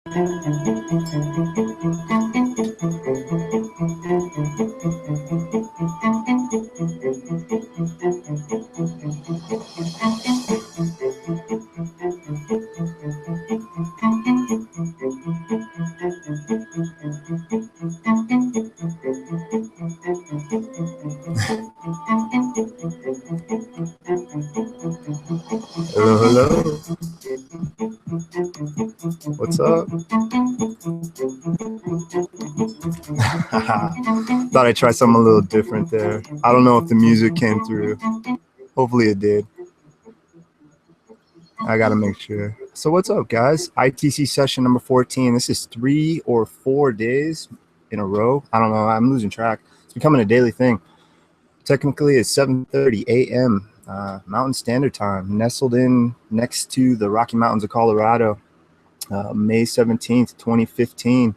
Hello, hello. What's up? Thought I'd try something a little different there. I don't know if the music came through. Hopefully it did. I gotta make sure. So what's up, guys? ITC session number 14. This is 3 or 4 days in a row. I don't know. I'm losing track. It's becoming a daily thing. Technically, it's 7:30 a.m. Mountain Standard Time, nestled in next to the Rocky Mountains of Colorado, May 17th, 2015.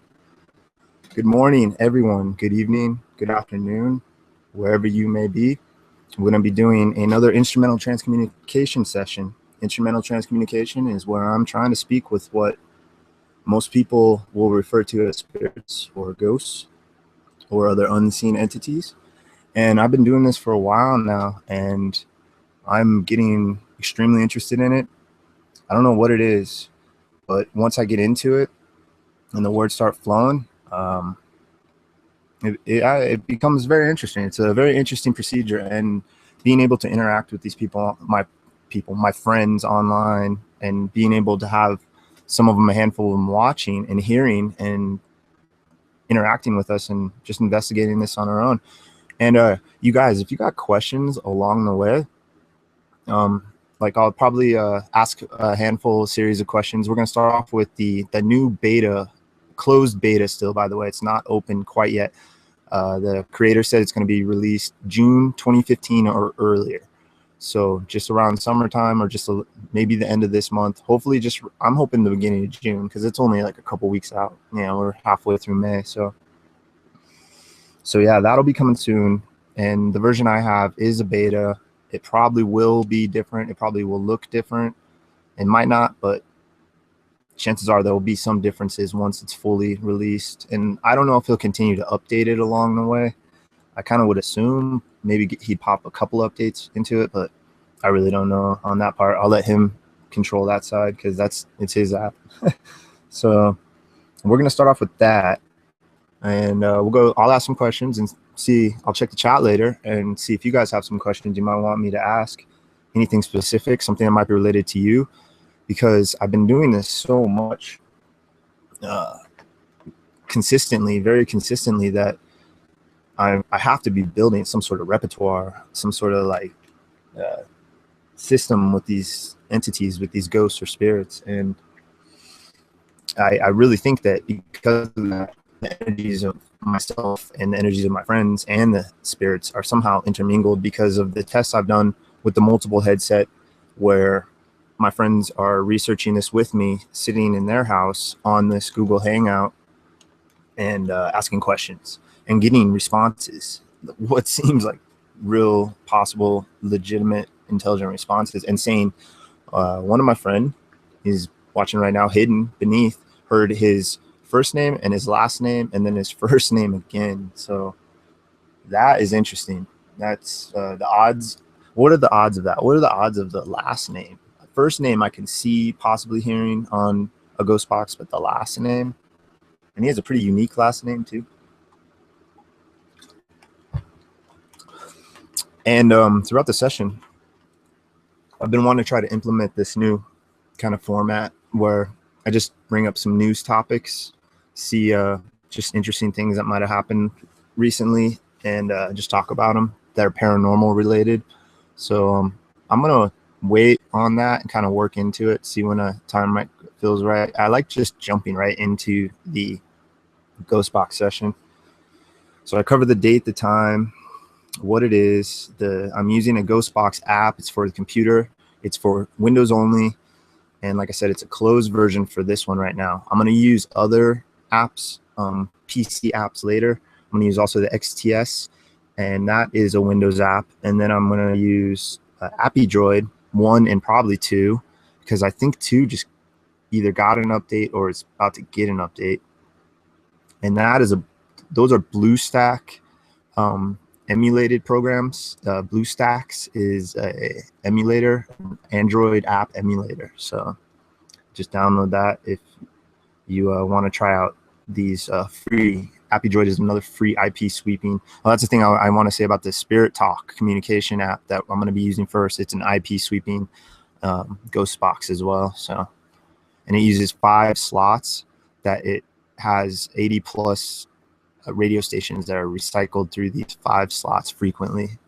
Good morning, everyone. Good evening, good afternoon, wherever you may be. We're going to be doing another instrumental transcommunication session. Instrumental transcommunication is where I'm trying to speak with what most people will refer to as spirits or ghosts or other unseen entities. And I've been doing this for a while now, and I'm getting extremely interested in it. I don't know what it is, but once I get into it and the words start flowing, it becomes very interesting. It's a very interesting procedure, and being able to interact with these people, my friends online, and being able to have some of them, a handful of them watching and hearing and interacting with us and just investigating this on our own. And you guys, if you got questions along the way, like I'll probably ask a handful series of questions. We're going to start off with the new beta, closed beta still, by the way. It's not open quite yet. The creator said it's going to be released June 2015 or earlier. So just around summertime or just maybe the end of this month. Hopefully I'm hoping the beginning of June, because it's only like a couple weeks out. You know, we're halfway through May. So yeah, that'll be coming soon. And the version I have is a beta. It probably will be different. It probably will look different. It might not, but chances are there will be some differences once it's fully released. And I don't know if he'll continue to update it along the way. I kind of would assume maybe he'd pop a couple updates into it, but I really don't know on that part. I'll let him control that side, because it's his app. So we're going to start off with that. And I'll ask some questions and see. I'll check the chat later and see if you guys have some questions you might want me to ask. Anything specific, something that might be related to you, because I've been doing this so much consistently, very consistently, that I have to be building some sort of repertoire, some sort of like system with these entities, with these ghosts or spirits. And I really think that because of that, the energies of myself and the energies of my friends and the spirits are somehow intermingled, because of the tests I've done with the multiple headset, where my friends are researching this with me, sitting in their house on this Google Hangout and asking questions and getting responses, what seems like real, possible, legitimate, intelligent responses, and saying, one of my friend is watching right now, hidden beneath, heard his first name and his last name and then his first name again. So that is interesting. That's the odds. What are the odds of that? What are the odds of the last name? First name I can see possibly hearing on a ghost box, but the last name, and he has a pretty unique last name too. And throughout the session, I've been wanting to try to implement this new kind of format where I just bring up some news topics, see just interesting things that might have happened recently, and just talk about them that are paranormal related. So I'm gonna wait on that and kind of work into it, see when a time feels right. I like just jumping right into the ghost box session. So I cover the date, the time, what it is. I'm using a ghost box app. It's for the computer. It's for Windows only. And like I said, it's a closed version for this one right now. I'm going to use other apps, PC apps later. I'm going to use also the XTS, and that is a Windows app. And then I'm going to use AppyDroid 1 and probably 2, because I think 2 just either got an update or is about to get an update. And those are BlueStack emulated programs. BlueStacks is a emulator, Android app emulator. So just download that if you want to try out these free. AppyDroid is another free IP sweeping. Well, that's the thing I want to say about the Spirit Talk communication app that I'm going to be using first. It's an IP sweeping ghost box as well. So, and it uses 5 slots that it has 80 plus radio stations that are recycled through these 5 slots frequently.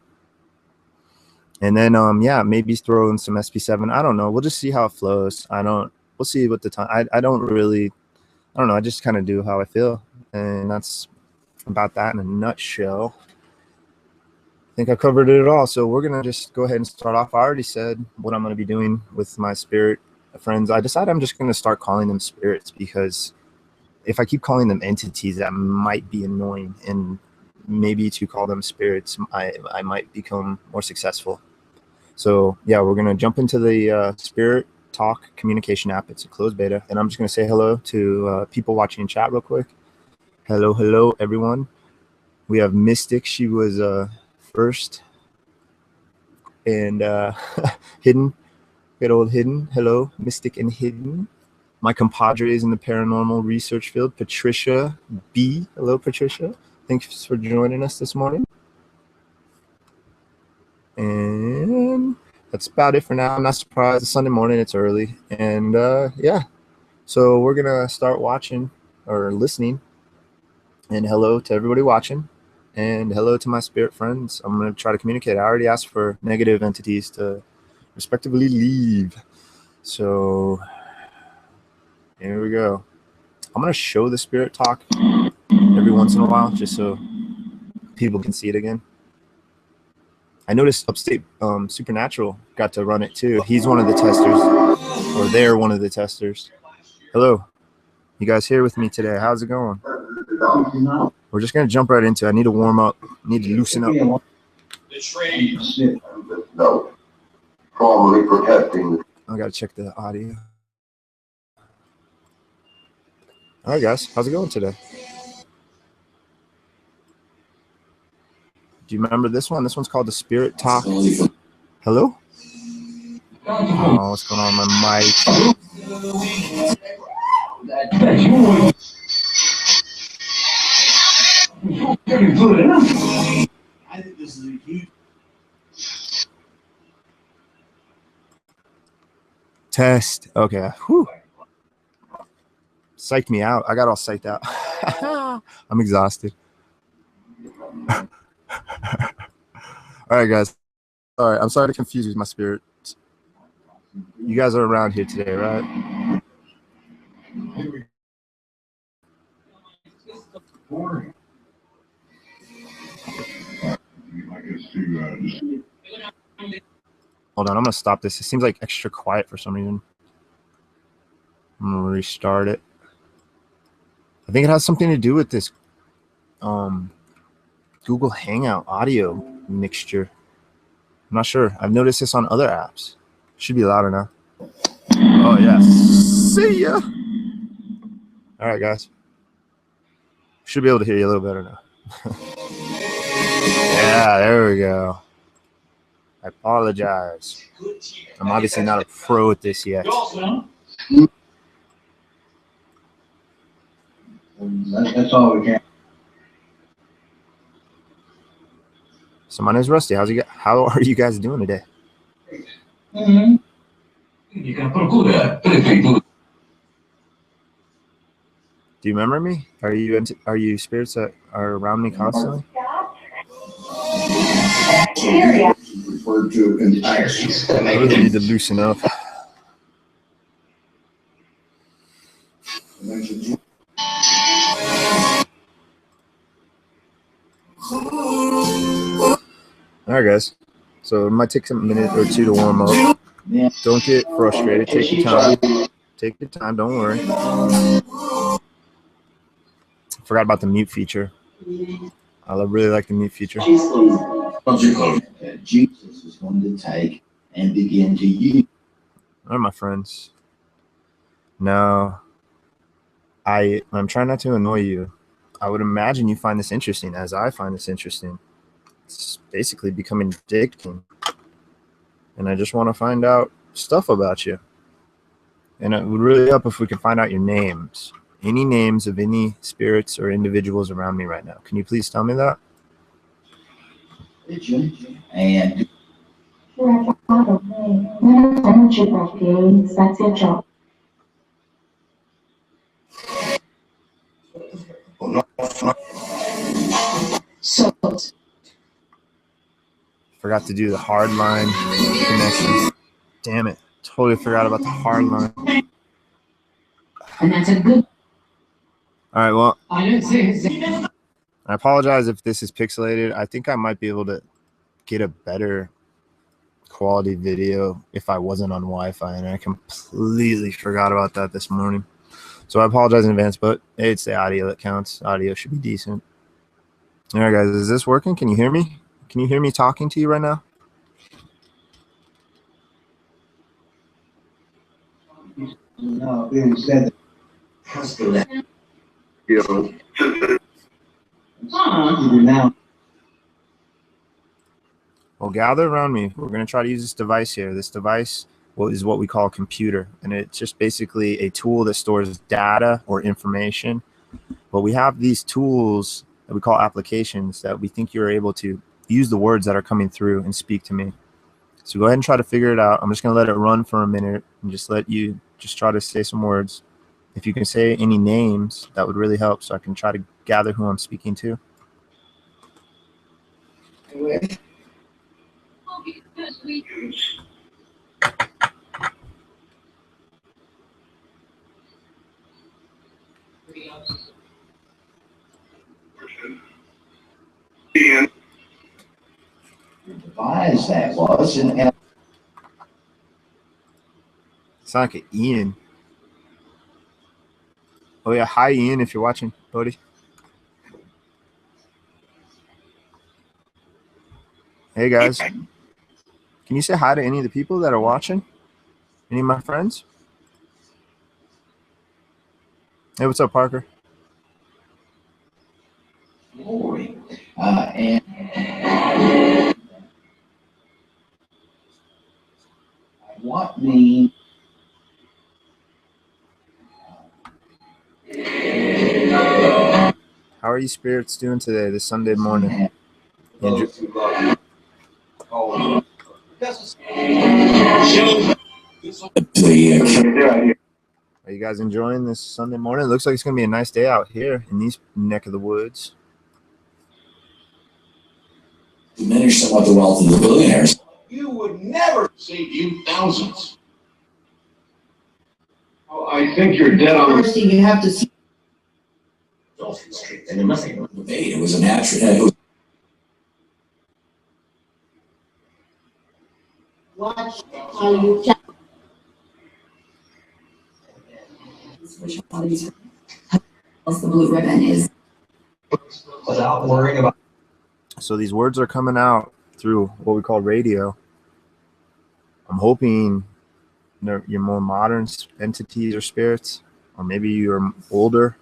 And then, yeah, maybe throw in some SP7. I don't know. We'll just see how it flows. We'll see what the time. I don't know. I just kind of do how I feel. And that's about that in a nutshell. I think I covered it all. So we're going to just go ahead and start off. I already said what I'm going to be doing with my spirit friends. I decided I'm just going to start calling them spirits, because if I keep calling them entities, that might be annoying. And maybe to call them spirits, I might become more successful. So yeah, we're going to jump into the Spirit Talk communication app. It's a closed beta. And I'm just going to say hello to people watching in chat real quick. Hello, everyone. We have Mystic. She was first. And Hidden. Good old Hidden. Hello, Mystic and Hidden. My compadres in the paranormal research field, Patricia B. Hello, Patricia. Thanks for joining us this morning. And that's about it for now. I'm not surprised. It's Sunday morning. It's early. And yeah. So we're going to start watching or listening. And hello to everybody watching, and hello to my spirit friends. I'm going to try to communicate. I already asked for negative entities to respectively leave. So here we go. I'm going to show the Spirit Talk every once in a while, just so people can see it again. I noticed Upstate Supernatural got to run it too. He's one of the testers, or they're one of the testers. Hello. You guys here with me today? How's it going? We're just going to jump right into it. I need to warm up. I need to loosen up. No. Formally protecting. I got to check the audio. All right, guys. How's it going today? Do you remember this one? This one's called the Spirit Talk. Hello? Oh, what's going on with my mic? I think this is a huge test. Okay. Whew. Psyched me out. I got all psyched out. I'm exhausted. All right, guys. All right. I'm sorry to confuse you with my spirit. You guys are around here today, right? Hold on, I'm gonna stop this. It seems like extra quiet for some reason. I'm gonna restart it. I think it has something to do with this Google Hangout audio mixture. I'm not sure. I've noticed this on other apps. Should be louder now. Oh yeah. See ya. All right, guys. Should be able to hear you a little better now. Yeah, there we go. I apologize. I'm obviously not a pro at this yet. That's all we can. So my name's Rusty. How are you guys doing today? Do you remember me? Are you spirits that are around me constantly? Referred to entirely. I really need to loosen up. All right, guys. So it might take a minute or two to warm up. Don't get frustrated. Take your time. Take your time. Don't worry. Forgot about the mute feature. I really like the mute feature. Jesus is going to take and begin to use. All right, my friends. No, I'm trying not to annoy you. I would imagine you find this interesting, as I find this interesting. It's basically becoming addicting, and I just want to find out stuff about you. And it would really help if we could find out your names. Any names of any spirits or individuals around me right now. Can you please tell me that? And That's your job. So, Forgot to do the hard line connection. Damn it. Totally forgot about the hard line. and that's a good. All right, well, I don't say. I apologize if this is pixelated. I think I might be able to get a better quality video if I wasn't on Wi-Fi, and I completely forgot about that this morning. So I apologize in advance, but it's the audio that counts. Audio should be decent. All right, guys, is this working? Can you hear me? Can you hear me talking to you right now? no, being said that. Now. Well, gather around me. We're going to try to use this device here. This device is what we call a computer, and it's just basically a tool that stores data or information. But we have these tools that we call applications that we think you're able to use the words that are coming through and speak to me. So go ahead and try to figure it out. I'm just going to let it run for a minute and just let you just try to say some words. If you can say any names, that would really help so I can try to gather who I'm speaking to. Devised that was, and It's like an Ian. Oh yeah, hi Ian, if you're watching, buddy. Hey guys, can you say hi to any of the people that are watching? Any of my friends? Hey, what's up, Parker? glory. And what mean? How are you spirits doing today, this Sunday morning? Andrew, are you guys enjoying this Sunday morning? It looks like it's going to be a nice day out here in these neck of the woods. Diminish somewhat the wealth of the billionaires. You would never save you thousands. Oh, I think you're dead on. First thing you have to see. And there must be no debate. It was a natural. Watch how you check. The blue ribbon is. Without worrying about. So these words are coming out through what we call radio. I'm hoping you're more modern entities or spirits, or maybe you're older.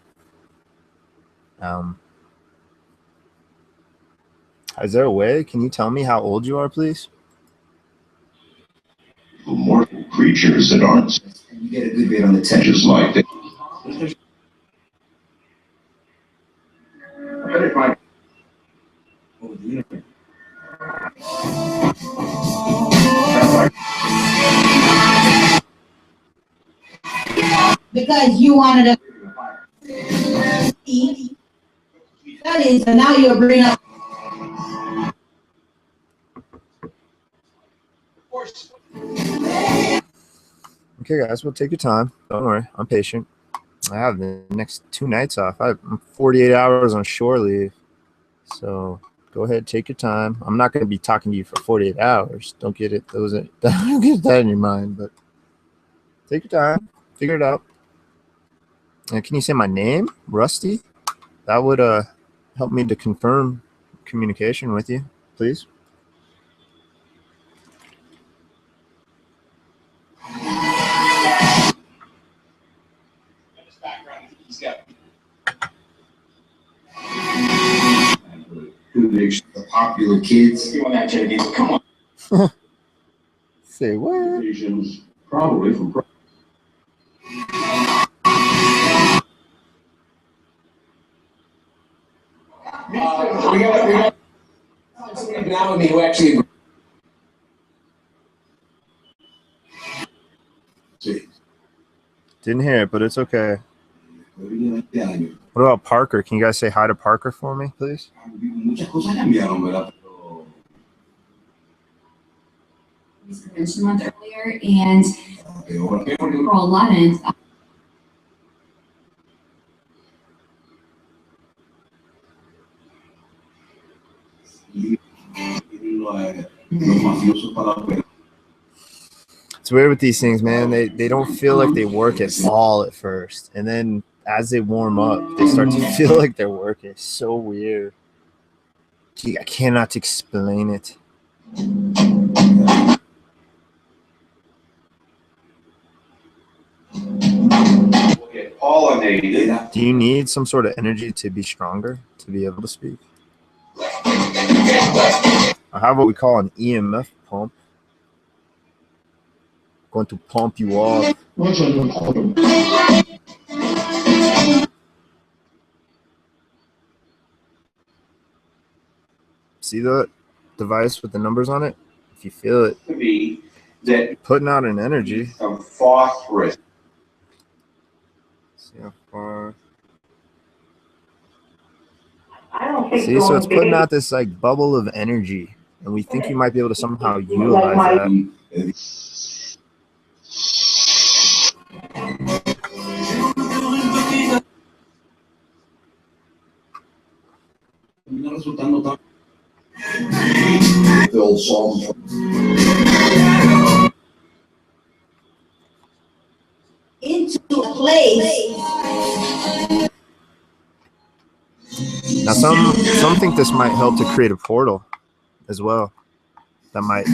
Is there a way? Can you tell me how old you are, please? Mortal creatures that aren't. And you get a good bit on the tech. Just like that. Because you wanted to eat. That is, and now you're bringing up. Okay, guys, well, take your time. Don't worry, I'm patient. I have the next 2 nights off. I'm 48 hours on shore leave. So go ahead, take your time. I'm not going to be talking to you for 48 hours. Don't get it. Don't get that in your mind, but take your time. Figure it out. And can you say my name, Rusty? That would help me to confirm communication with you, please. popular kids. You want that, JD? Come on. Say what? Visions, probably from. We got now with me who actually. Didn't hear it, but it's okay. What about Parker? Can you guys say hi to Parker for me, please? Muchas cosas cambiaron, ¿verdad? Prevention Month earlier, and April 11th. It's weird with these things, man. They don't feel like they work at all at first, and then as they warm up, they start to feel like they're working. It's so weird. Gee, I cannot explain it. Pollinated. Do you need some sort of energy to be stronger, to be able to speak? I have what we call an EMF pump. Going to pump you up. See the device with the numbers on it? If you feel it, To be that putting out an energy. of phosphorus. See how far. I don't think See, so it's putting out this like bubble of energy, and we think you might be able to somehow utilize that. Into a place. Now, some think this might help to create a portal as well. That might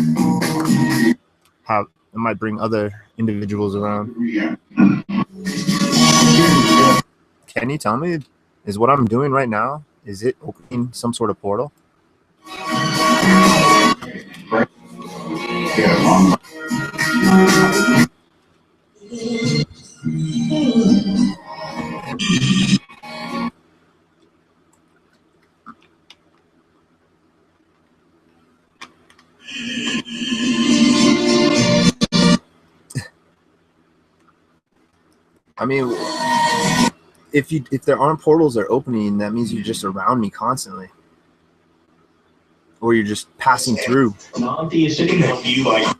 bring other individuals around. Can you tell me, is what I'm doing right now, is it opening some sort of portal? I mean, if there aren't portals that are opening, that means you're just around me constantly, or you're just passing through. Non-theistic and help you by.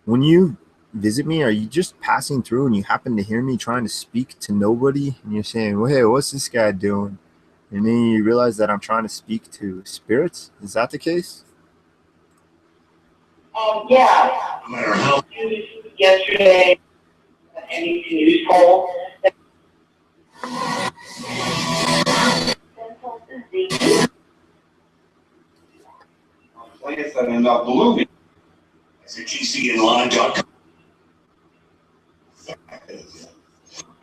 When you visit me, are you just passing through and you happen to hear me trying to speak to nobody, and you're saying, well, hey, what's this guy doing? And then you realize that I'm trying to speak to spirits? Is that the case? Yeah. No matter how. Yesterday, any news poll. Plants that end up blooming. It's a GCNline.com.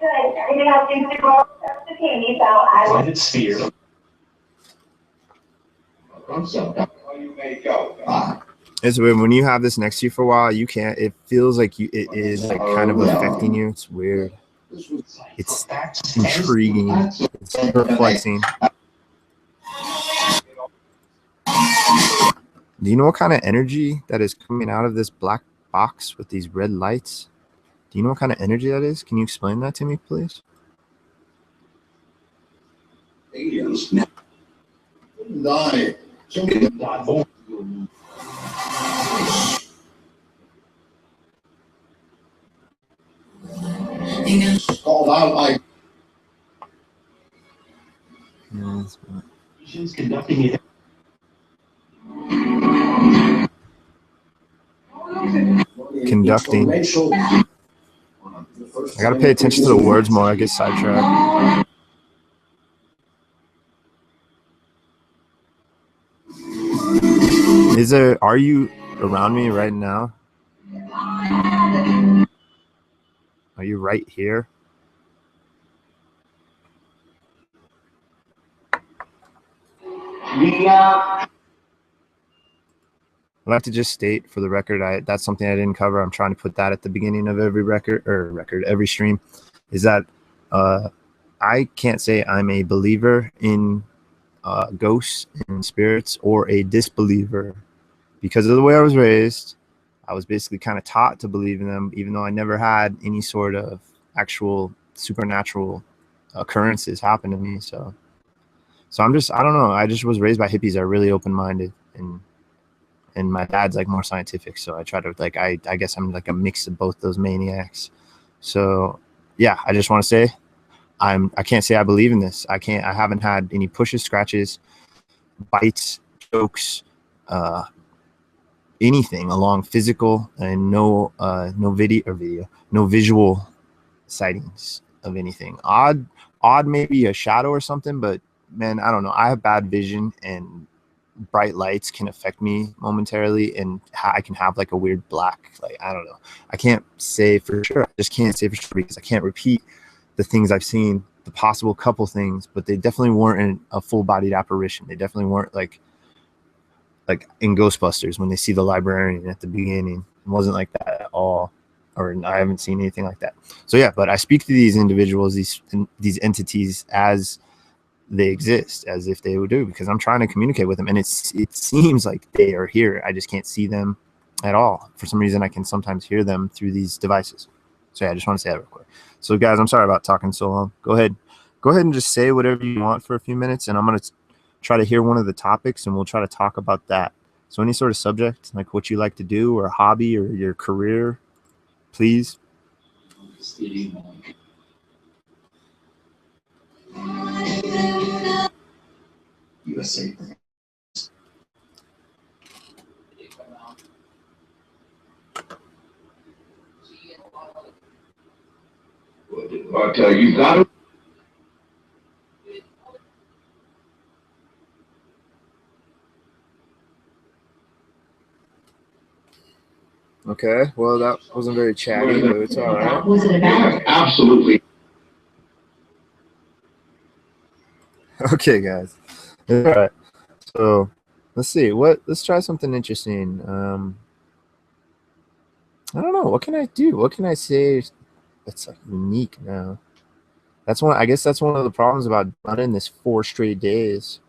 Good. Everything else seems to go okay, so I will. Planet sphere. How you make out? It's weird. When you have this next to you for a while, you can't. It feels like it is like kind of affecting you. It's weird. It's intriguing. It's perplexing. Do you know what kind of energy that is coming out of this black box with these red lights? Do you know what kind of energy that is? Can you explain that to me, please? Aliens. Called out like Conducting it. Conducting. I gotta pay attention to the words more. I get sidetracked. Are you around me right now? Are you right here? I'd like to just state for the record, that's something I didn't cover. I'm trying to put that at the beginning of every every stream, is that I can't say I'm a believer in ghosts and spirits or a disbeliever. Because of the way I was raised, I was basically kind of taught to believe in them, even though I never had any sort of actual supernatural occurrences happen to me. So I don't know. I just was raised by hippies that are really open-minded, and my dad's like more scientific. So I try to I guess I'm like a mix of both those maniacs. So yeah, I just want to say I can't say I believe in this. I haven't had any pushes, scratches, bites, chokes, anything along physical, and no visual sightings of anything. Odd maybe a shadow or something, but man, I don't know. I have bad vision, and bright lights can affect me momentarily, and I can have like a weird black, I don't know. I can't say for sure. I just can't say for sure because I can't repeat the things I've seen, the possible couple things, but they definitely weren't a full-bodied apparition. They definitely weren't like in Ghostbusters when they see the librarian at the beginning. It wasn't like that at all, or I haven't seen anything like that. So yeah, but I speak to these individuals, these entities, as they exist, as if they would do, because I'm trying to communicate with them, and it seems like they are here. I just can't see them at all. For some reason, I can sometimes hear them through these devices. So yeah, I just want to say that real quick. So guys, I'm sorry about talking so long. Go ahead and just say whatever you want for a few minutes, and I'm going to try to hear one of the topics, and we'll try to talk about that. So any sort of subject, like what you like to do, or a hobby, or your career, please. USA. But you've got to. Okay, well, that wasn't very chatty, but it's all right. What was it about? Absolutely. Okay, guys. All right. So let's see. Let's try something interesting. I don't know. What can I do? What can I say that's like unique now? I guess that's one of the problems about running this 4 straight days.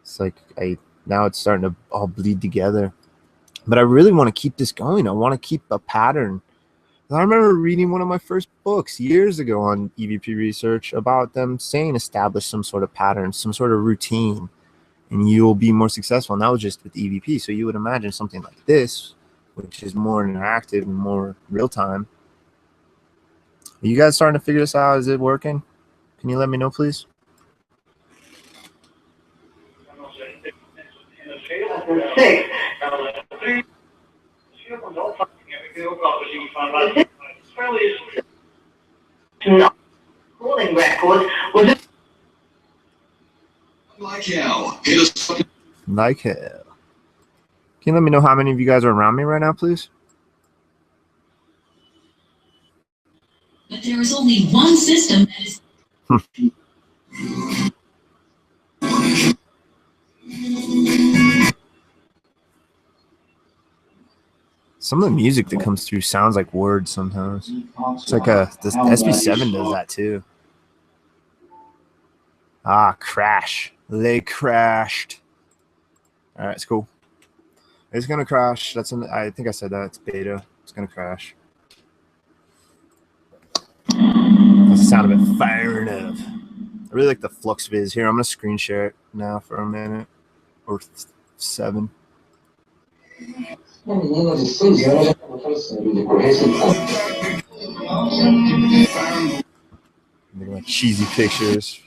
It's like now it's starting to all bleed together. But I really want to keep this going. I want to keep a pattern. I remember reading one of my first books years ago on EVP research about them saying establish some sort of pattern, some sort of routine, and you'll be more successful. And that was just with EVP. So you would imagine something like this, which is more interactive and more real time. Are you guys starting to figure this out? Is it working? Can you let me know, please? Holding record was it? Like hell. Hit us. Like hell. Can you let me know how many of you guys are around me right now, please? But there is only one system that is. Some of the music that comes through sounds like words sometimes. It's like the SB7 does that too. Ah, crash. They crashed. All right, it's cool. It's gonna crash. I think I said that. It's beta. It's gonna crash. That's the sound of it firing up. I really like the flux viz here. I'm gonna screen share it now for a minute or 7. Look at my cheesy pictures.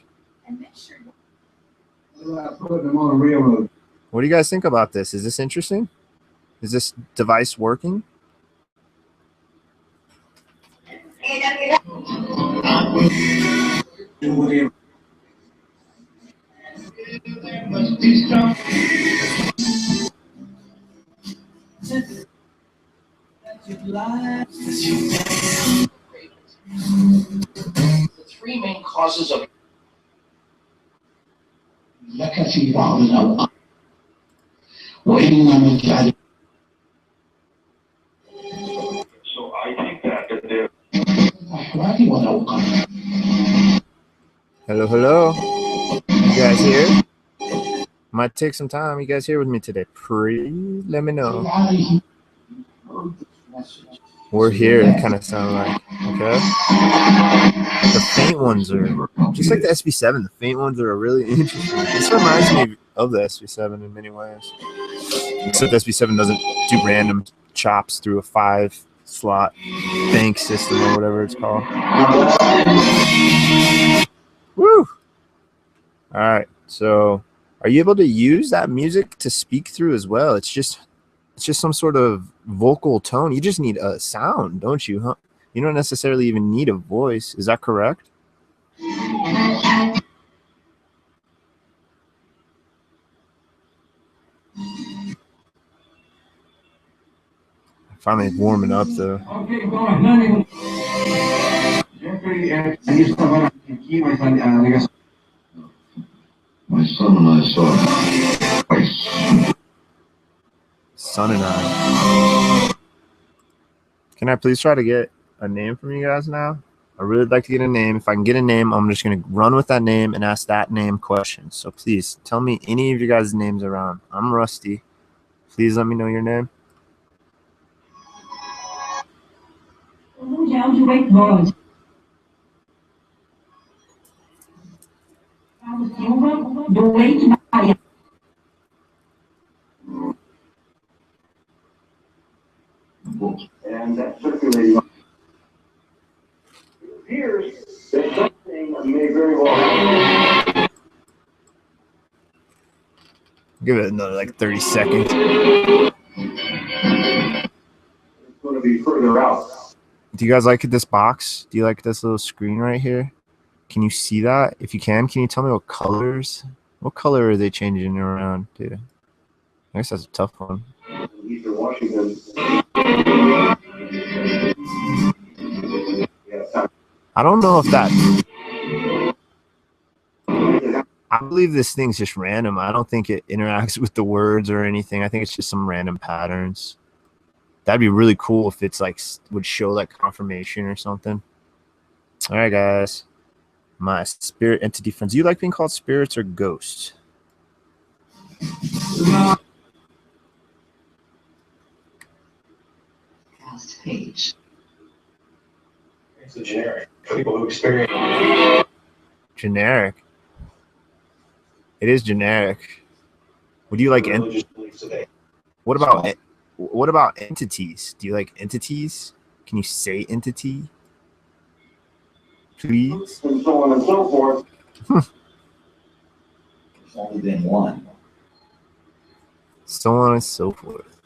What do you guys think about this? Is this interesting? Is this device working? The 3 main causes of لك في بعض الأوقات وإن مجال. So I think that there. Hello, hello. You guys here? Might take some time. You guys here with me today? Let me know. We're here, it kind of sound like. Okay. The faint ones are just like the SB7. The faint ones are really interesting. This reminds me of the SB7 in many ways. Except the SB7 doesn't do random chops through a 5-slot bank system or whatever it's called. Woo! All right. So, are you able to use that music to speak through as well? It's just some sort of vocal tone. You just need a sound, don't you? Huh? You don't necessarily even need a voice. Is that correct? I finally warming up though. My son and I saw twice. Son and I. Can I please try to get a name from you guys now? I really like to get a name. If I can get a name, I'm just going to run with that name and ask that name questions. So please tell me any of you guys' names around. I'm Rusty. Please let me know your name. And that circulating appears that something may very well happen. Give it another like 30 seconds. It's going to be further out. Do you guys like this box? Do you like this little screen right here? Can you see that? If you can you tell me what color are they changing around to? I guess that's a tough one. Eastern Washington. I don't know if that. I believe this thing's just random. I don't think it interacts with the words or anything. I think it's just some random patterns. That'd be really cool if it's like would show like confirmation or something. All right, guys. My spirit entity friends. Do you like being called spirits or ghosts? Last page. It's a generic. People who experience. Generic. It is generic. Would you like religious beliefs today. What about entities? Do you like entities? Can you say entity? Please. And so on and so forth. There's only been one. So on and so forth.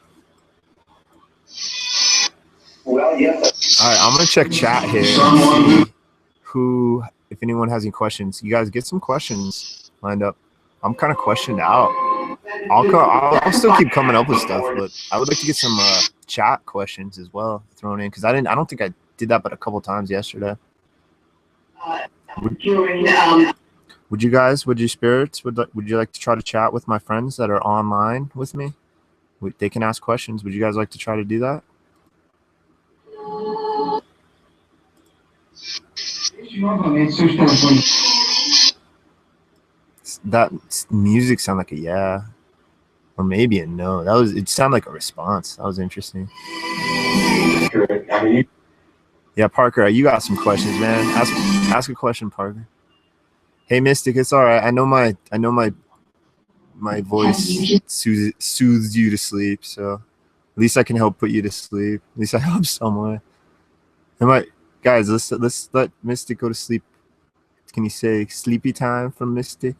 Well, yes. All right, I'm gonna check chat here. See if anyone has any questions. You guys get some questions lined up. I'm kind of questioned out. I'll still keep coming up with stuff, but I would like to get some chat questions as well thrown in because I don't think I did that but a couple times yesterday. Would you spirits would you like to try to chat with my friends that are online with me? They can ask questions. Would you guys like to try to do that? That music sound like a yeah, or maybe a no. It sounded like a response. That was interesting. Yeah, Parker, you got some questions, man. Ask a question, Parker. Hey, Mystic, it's all right. I know my voice soothes you to sleep, so at least I can help put you to sleep. At least I hope somewhere. Guys, let's let Mystic go to sleep. Can you say sleepy time from Mystic?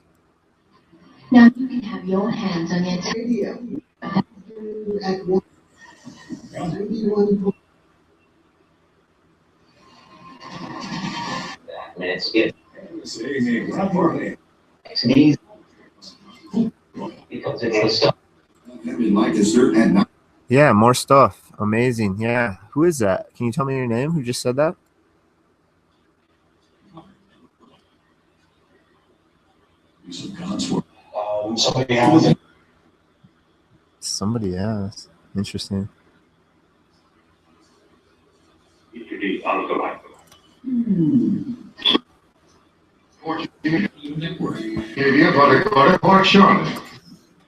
Now you can have your hands on your It's good. It's easy. Because it's the stuff. Like dessert at night. Yeah, more stuff. Amazing. Yeah. Who is that? Can you tell me your name? Who just said that? Some God's word. Somebody has. Somebody asked. Interesting.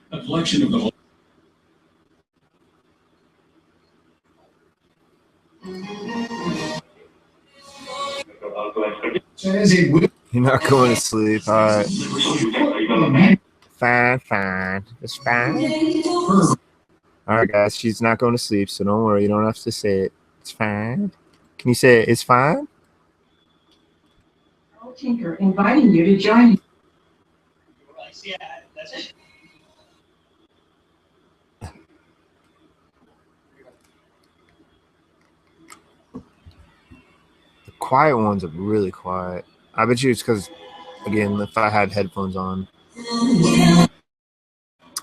A collection of the You're not going to sleep. All right. Fine. It's fine. All right, guys. She's not going to sleep, so don't worry. You don't have to say it. It's fine. Can you say it? It's fine? Tinker inviting you to join. Yeah, that's it. The quiet ones are really quiet. I bet you it's because, again, if I had headphones on.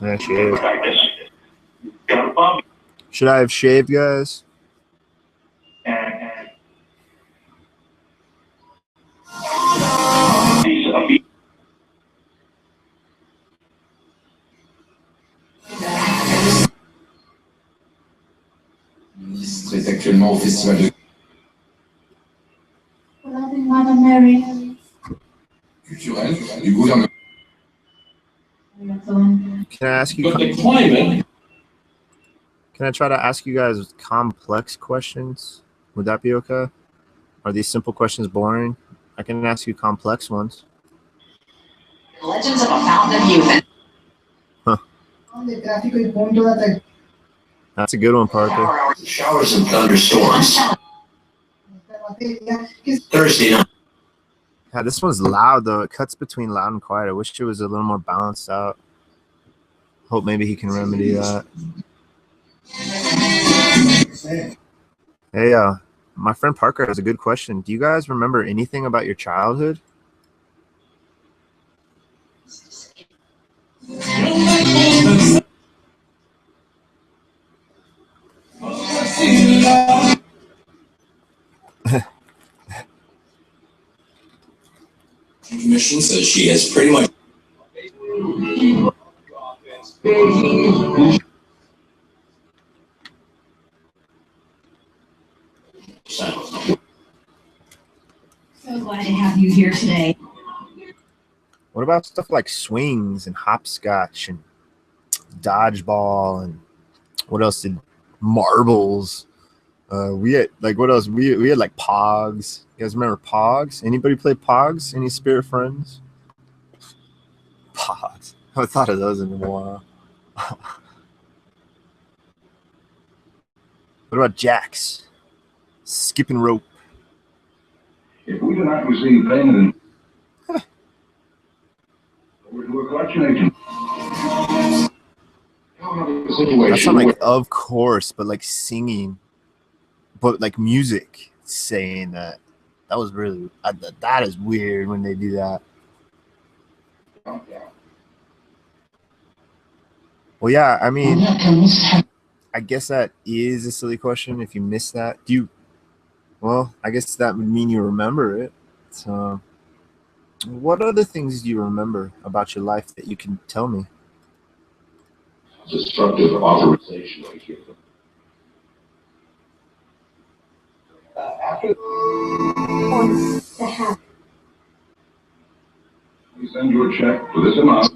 Yeah, shave. Should I have shaved, guys? C'est actuellement au festival de Mother Mary. culturel du gouvernement. Can I ask you? But the climate, Can I try to ask you guys complex questions? Would that be okay? Are these simple questions boring? I can ask you complex ones. Legends of a Fountain of Youth. That's a good one, Parker. showers and thunderstorms. Thursday night. Yeah, this one's loud though. It cuts between loud and quiet. I wish it was a little more balanced out. Hope maybe he can remedy that. Hey, my friend Parker has a good question. Do you guys remember anything about your childhood? Commission says she has pretty much. So glad to have you here today. What about stuff like swings and hopscotch and dodgeball and what else did marbles? We had like what else? We had like Pogs. You guys remember Pogs? Anybody play Pogs? Any spirit friends? Pogs. I haven't thought of those in a while. What about jacks? Skipping rope. If we do not receive payment, over to a collection agent. That sounds like of course, but like singing, but like music saying that. That was really that is weird when they do that. Well, yeah, I mean, I guess that is a silly question if you miss that. Do you? Well, I guess that would mean you remember it. So, what other things do you remember about your life that you can tell me? Destructive authorization. We send you a check for this amount.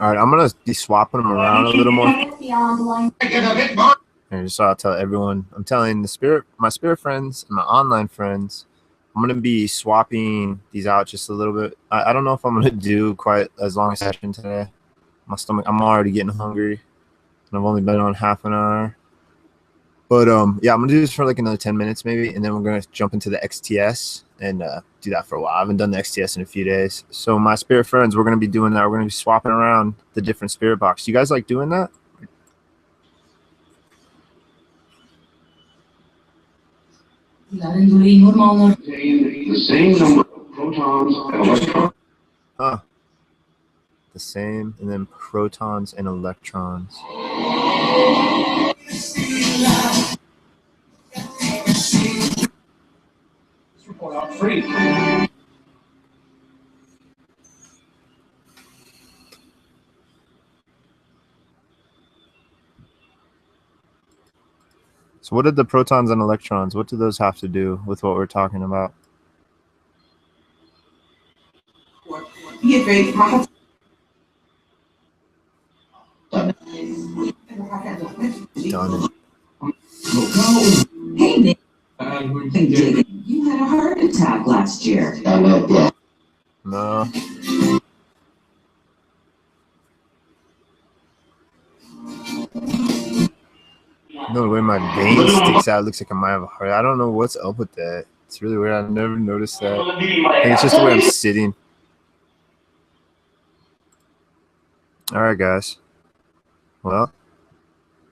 All right, I'm gonna be swapping them around a little more. And just so I'll tell everyone, I'm telling my spirit friends, and my online friends, I'm gonna be swapping these out just a little bit. I don't know if I'm gonna do quite as long a session today. My stomach, I'm already getting hungry, and I've only been on half an hour. But yeah, I'm gonna do this for like another 10 minutes maybe, and then we're gonna jump into the XTS and do that for a while. I haven't done the XTS in a few days. So my spirit friends, we're gonna be doing that. We're gonna be swapping around the different spirit box. You guys like doing that? The same number of protons and electrons. Huh. The same, and then protons and electrons. free. So what did the protons and electrons, what do those have to do with what we're talking about? You get ready for my Done it. Hey, Nick. You had a heart attack last year. I love that. No. No, the way my vein sticks out looks like I might have a heart. I don't know what's up with that. It's really weird. I've never noticed that. I think it's just the way I'm sitting. All right, guys. Well,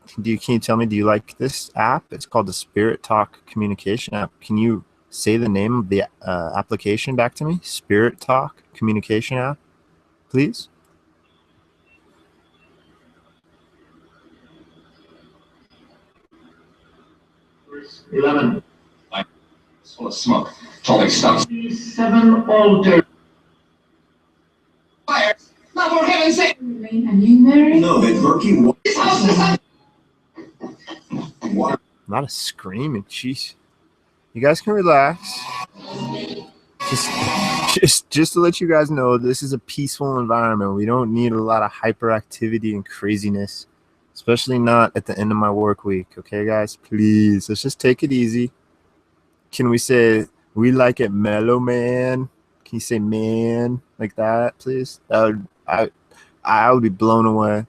can you tell me, do you like this app? It's called the Spirit Talk Communication app. Can you say the name of the application back to me? Spirit Talk Communication app, please. $11. It's full of smoke. Totally stuff. 7 older. Fire! Not for heaven's sake! Are you married? No, but Berkey. This house is Water. Not a screaming, jeez. You guys can relax. Just to let you guys know, this is a peaceful environment. We don't need a lot of hyperactivity and craziness, especially not at the end of my work week. Okay, guys, please, let's just take it easy. Can we say we like it mellow, man? Can you say man like that, please? That would, I would be blown away.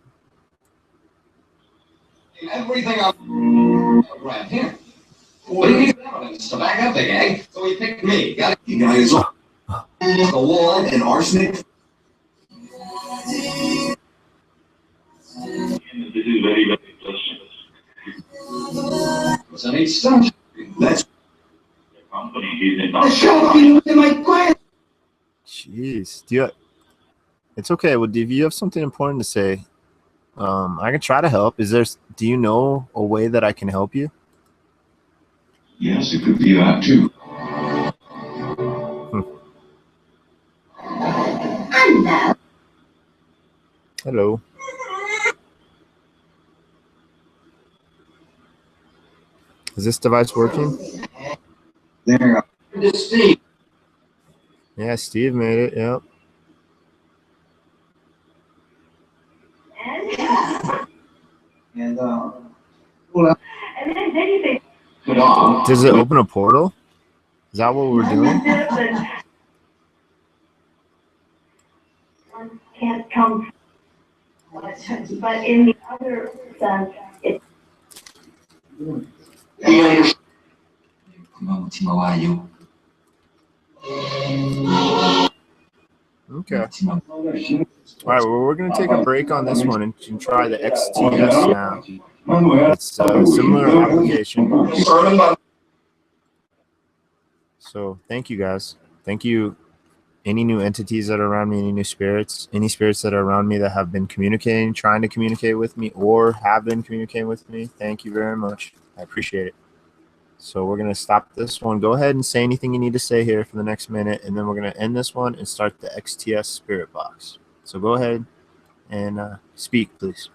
everything up right here. What do you need evidence to back up the gang? So he picked me. Got You guys are the wall and arsenic. What's an H stuff? That's the show in my quiet. Jeez, it's okay. Well, if you have something important to say, I can try to help. Do you know a way that I can help you? yes, it could be that too. Hello. Is this device working? There. This Steve. Yeah, Steve made it. Yep. And And then you say, Good on. Does it open a portal? Is that what we're doing? one can't come. But in the other sense, it's Okay. All right. Well, we're gonna take a break on this one and try the XTS now. It's a similar application. So thank you guys. Thank you. Any new entities that are around me, any new spirits, any spirits that are around me that have been communicating, trying to communicate with me, or have been communicating with me. Thank you very much. I appreciate it. So we're going to stop this one. Go ahead and say anything you need to say here for the next minute, and then we're going to end this one and start the XTS Spirit Box. So go ahead and speak, please.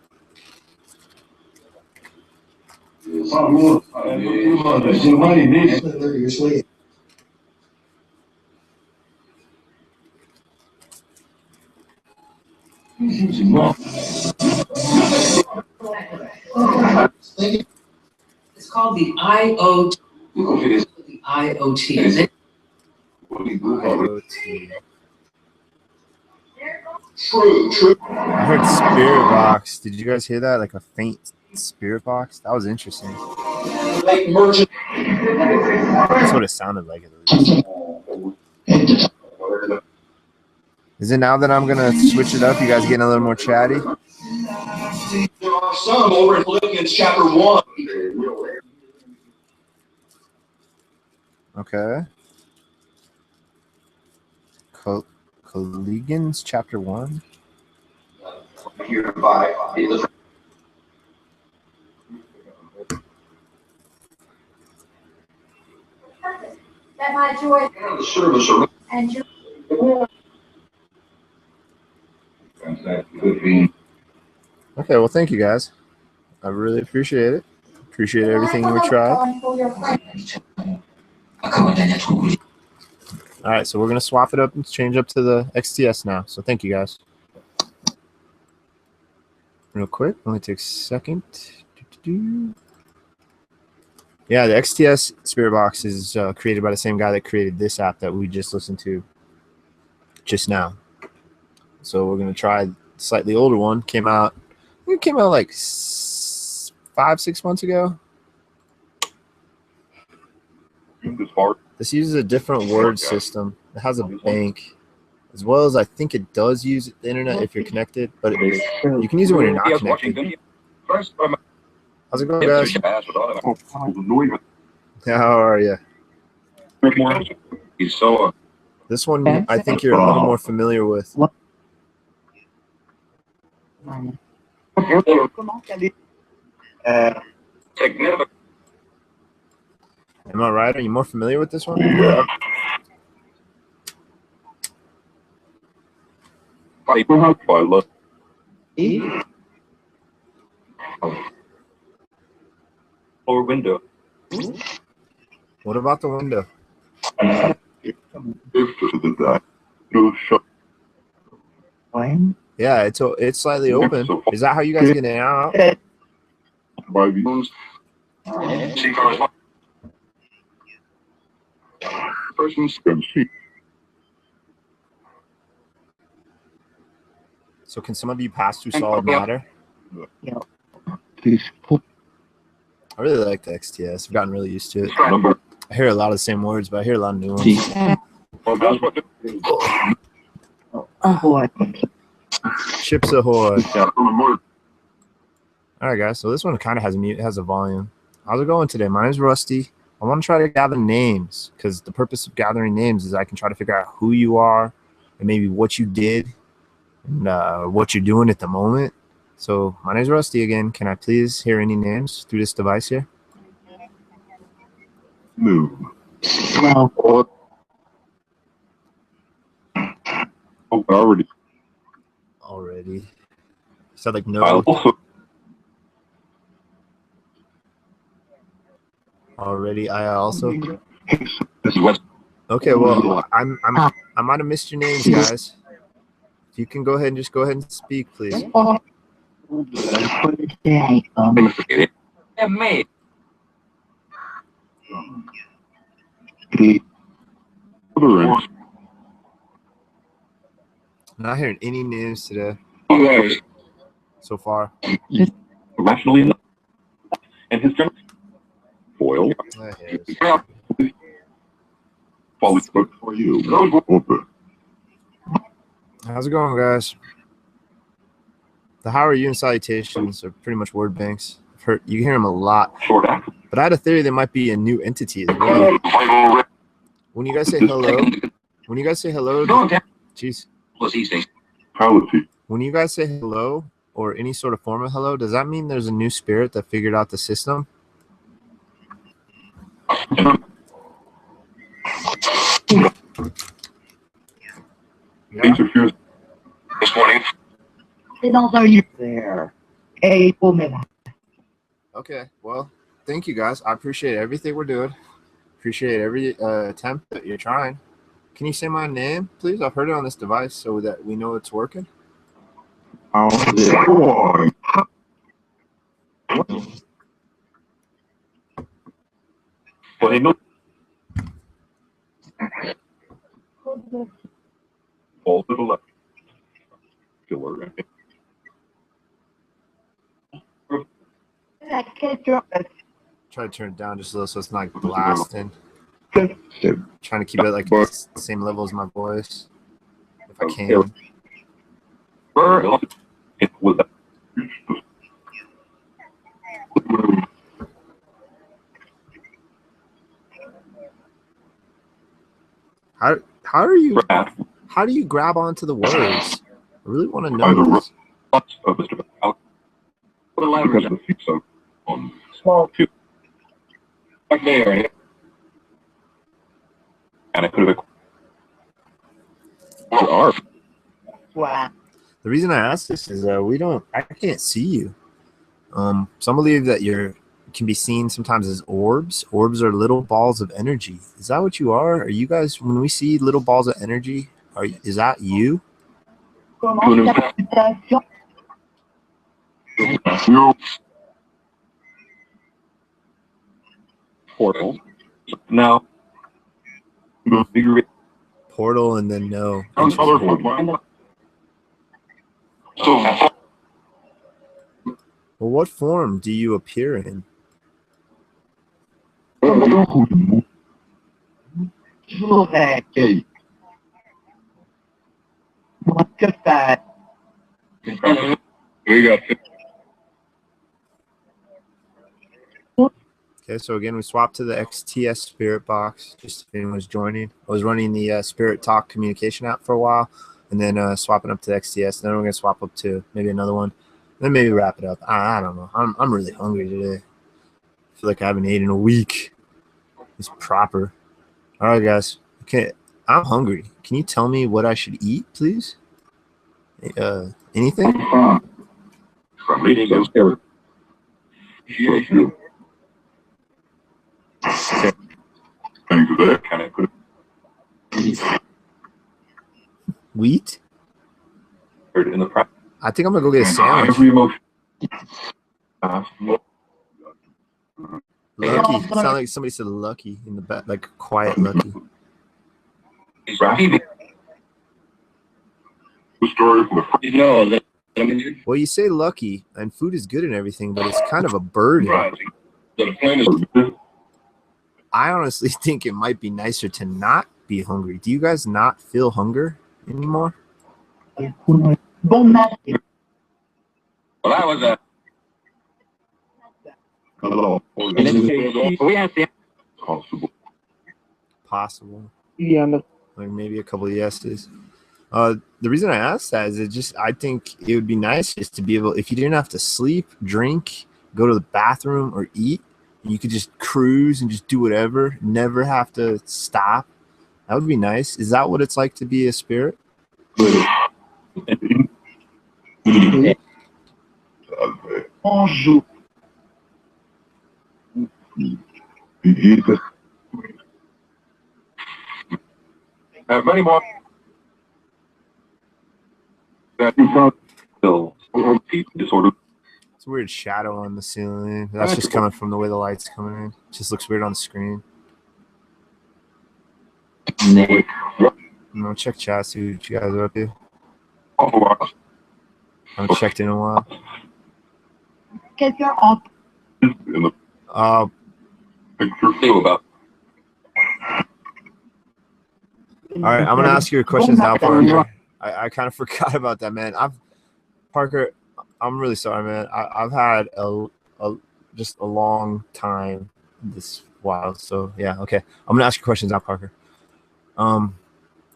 It's called the IoT. The IoT. IoT. True. I heard Spirit Box. Did you guys hear that? Like a faint Spirit Box? That was interesting. Late merchant. That's what it sounded like at least. Is it now that I'm going to switch it up? You guys getting a little more chatty? There are some over in Philippians chapter 1. Okay. Collegians chapter 1. Hereby, That my joy The service or and joy. that could be Okay, well, thank you guys. I really appreciate it. Appreciate everything we tried. All right, so we're gonna swap it up and change up to the XTS now. So thank you guys. Real quick, only takes a second. Yeah, the XTS Spirit Box is created by the same guy that created this app that we just listened to just now. So we're gonna try the slightly older one. It came out like 5-6 months ago. This uses a different word system. It has a bank, as well as I think it does use the internet if you're connected, but you can use it when you're not connected. How's it going, guys? How are you? This one I think you're a little more familiar with. Am I right? Are you more familiar with this one? or window. What about the window? Yeah, it's slightly open. Is that how you guys get in and out? So can some of you pass through solid matter? I really like the XTS. I've gotten really used to it. I hear a lot of the same words, but I hear a lot of new ones. Chips ahoy. All right, guys. So this one kind of has a volume. How's it going today? My name's Rusty. I want to try to gather names because the purpose of gathering names is I can try to figure out who you are and maybe what you did and what you're doing at the moment. So my name's Rusty again. Can I please hear any names through this device here? Move. Already. Sound like no. Already. I also. Okay. Well, I might have missed your names, guys. If you can go ahead and speak, please. Not hearing any names today so far. Rationally enough. And his general foil. Follows for you. Open. How's it going, guys? The how are you and salutations are pretty much word banks. You hear them a lot. But I had a theory there might be a new entity as well. When you guys say hello, jeez. When you guys say hello or any sort of form of hello, does that mean there's a new spirit that figured out the system? Yeah. This morning. There. Okay, well, thank you guys. I appreciate everything we're doing. Appreciate every attempt that you're trying. Can you say my name, please? I've heard it on this device so that we know it's working. All to the left. Killer. Try to turn it down just a little so it's not blasting. Trying to keep it like the same level as my voice, if I can. How do you grab onto the words? I really want to know this. Small tube. Back there. And I could have are. Wow. The reason I asked this is I can't see you. Some believe that you can be seen sometimes as orbs. Orbs are little balls of energy. Is that what you are? Are you guys, when we see little balls of energy, is that you? Portal. No. Portal and then no. So, Well, what form do you appear in? we got Okay, so again, we swapped to the XTS Spirit box, just if anyone's joining. I was running the Spirit Talk communication app for a while, and then swapping up to XTS. Then we're going to swap up to maybe another one, then maybe wrap it up. I don't know. I'm really hungry today. I feel like I haven't eaten in a week. It's proper. All right, guys. Okay, I'm hungry. Can you tell me what I should eat, please? Anything? from reading those errors. Thank you for that. Can I put Wheat? it in the practice? I think I'm gonna go get a sandwich. Every emotion. Lucky. Sound like somebody said lucky in the back, like quiet lucky. The story from the no, Well, you say lucky, and food is good and everything, but it's kind of a burden. the plane is I honestly think it might be nicer to not be hungry. Do you guys not feel hunger anymore? well, that was a hello. We have the Possible. Yeah. Like maybe a couple of yeses. The reason I asked that is I think it would be nice just to be able, if you didn't have to sleep, drink, go to the bathroom, or eat, you could just cruise and just do whatever, never have to stop. That would be nice. Is that what it's like to be a spirit? Many more. That you found still disorder. It's a weird shadow on the ceiling. That's just coming from the way the light's coming in. It just looks weird on the screen. No, check chat, see what you guys are up to. I haven't checked in a while. Get your off. Uh, About. all right, I'm gonna ask you your questions now, Parker. I kind of forgot about that, man. Parker, I'm really sorry, man. I've had just a long time this while, so yeah, okay. I'm gonna ask you questions now, Parker.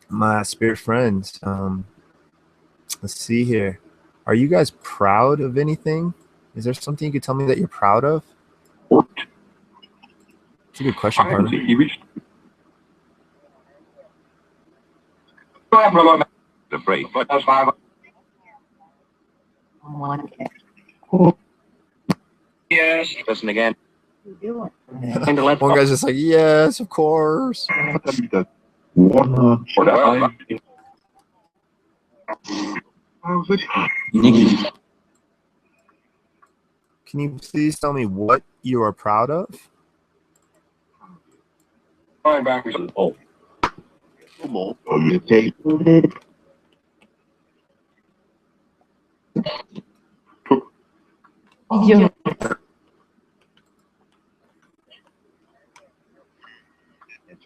My spirit friends, let's see here. Are you guys proud of anything? Is there something you could tell me that you're proud of? It's a good question, Parker. He reached the break, but that's why. Yes, listen again. One guy's just like, yes, of course. Can you please tell me what you are proud of? Going back. Oh. You.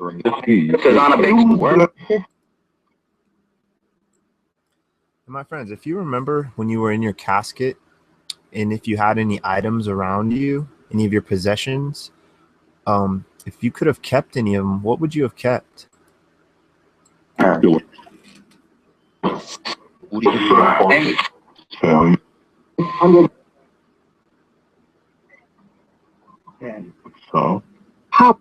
This is on a big word. My friends, if you remember when you were in your casket and if you had any items around you, any of your possessions, if you could have kept any of them, what would you have kept? So how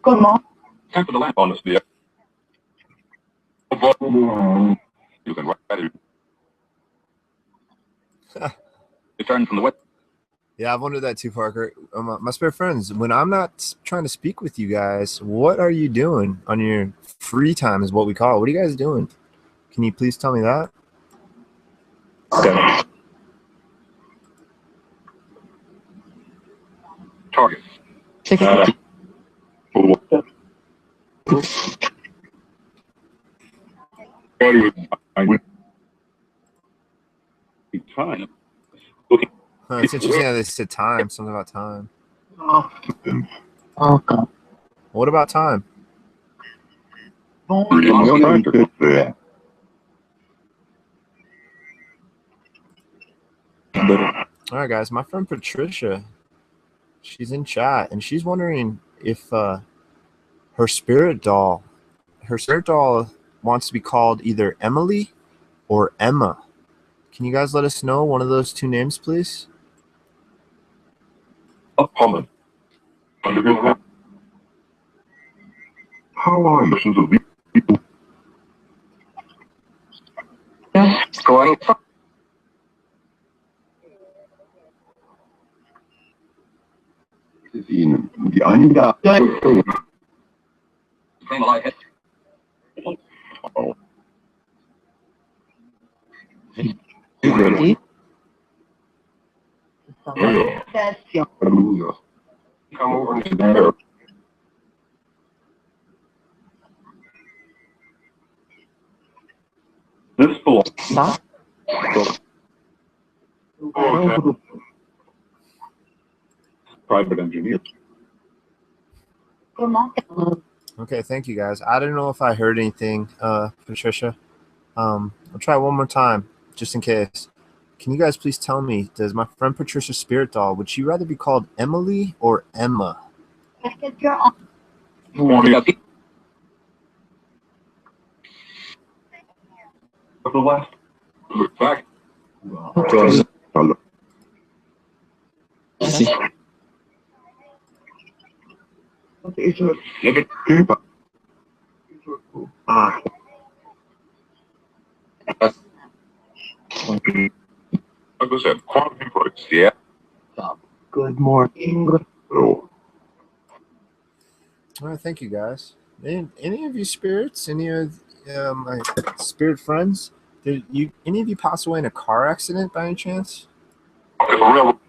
Comment? Time for the lamp on the spear. You can write it. Return from the west. Yeah, I've wondered that too, Parker. My spare friends, when I'm not trying to speak with you guys, what are you doing on your free time is what we call it. What are you guys doing? Can you please tell me that? Target. Time. It's interesting that they said time, something about time. Okay. What about time? Bon. All right, guys. My friend Patricia, she's in chat, and she's wondering if her spirit doll wants to be called either Emily or Emma. Can you guys let us know one of those two names, please? Upcoming. How are missions of people? Going. Die Angabe. Claim a live hit. Come over and sit there. This belongs. Private engineer. Comment? Okay, thank you, guys. I don't know if I heard anything, Patricia. I'll try one more time, just in case. Can you guys please tell me, does my friend Patricia's spirit doll, would she rather be called Emily or Emma? The last. Back. Like I said, quantum breaks, yeah. Good morning. Oh. All right, thank you, guys. Any of you spirits, any of my spirit friends, did any of you pass away in a car accident by any chance? It's a real.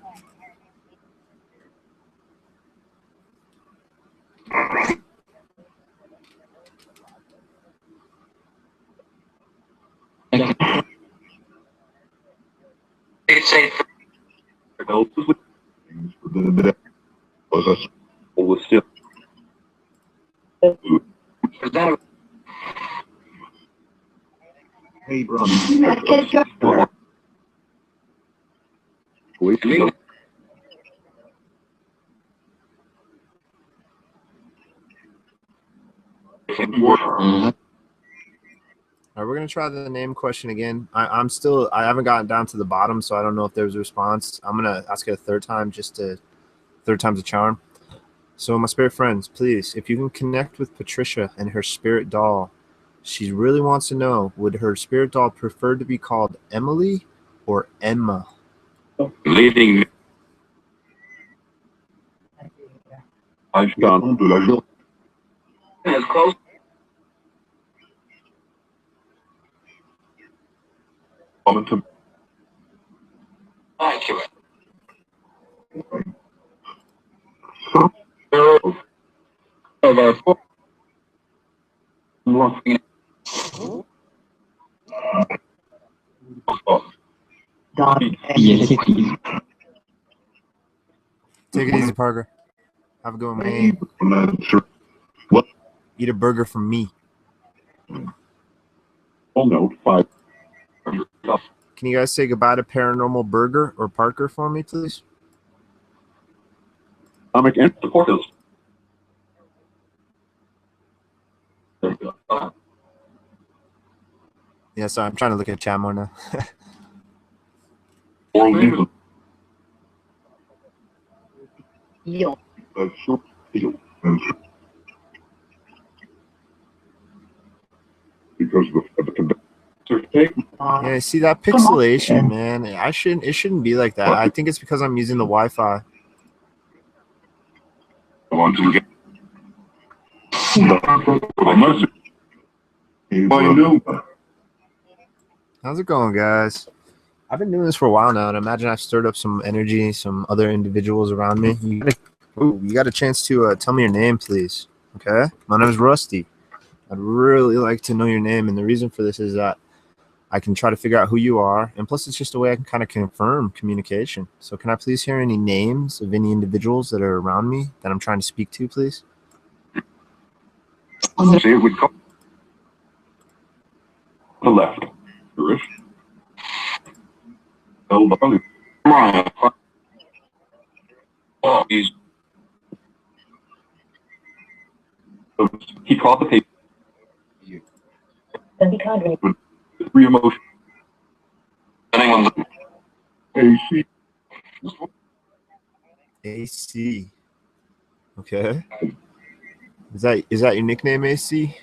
It's a. Hey, brother. All right, we're gonna try the name question again. I haven't gotten down to the bottom, so I don't know if there's a response. I'm gonna ask it a third time, third time's a charm. So my spirit friends, please, if you can connect with Patricia and her spirit doll, she really wants to know, would her spirit doll prefer to be called Emily or Emma? Leading. I've gone to the. As close. Momentum. Accurate. Of our four. Take it easy, Parker. Have a good one, man. What? Eat a burger from me. Full note 5. Can you guys say goodbye to Paranormal Burger or Parker for me, please? Comic and supporters. Yeah, sorry, I'm trying to look at chat more now. because of the condenser. Yeah, see that pixelation, man. It shouldn't be like that. I think it's because I'm using the Wi-Fi. How's it going, guys? I've been doing this for a while now, and imagine I've stirred up some energy, some other individuals around me. You got a chance to tell me your name, please. Okay? My name is Rusty. I'd really like to know your name, and the reason for this is that I can try to figure out who you are, and plus it's just a way I can kind of confirm communication. So can I please hear any names of any individuals that are around me that I'm trying to speak to, please? Say it would come the left. Irish. He caught the paper. With three emotions. AC. AC. Okay. Is that your nickname, AC?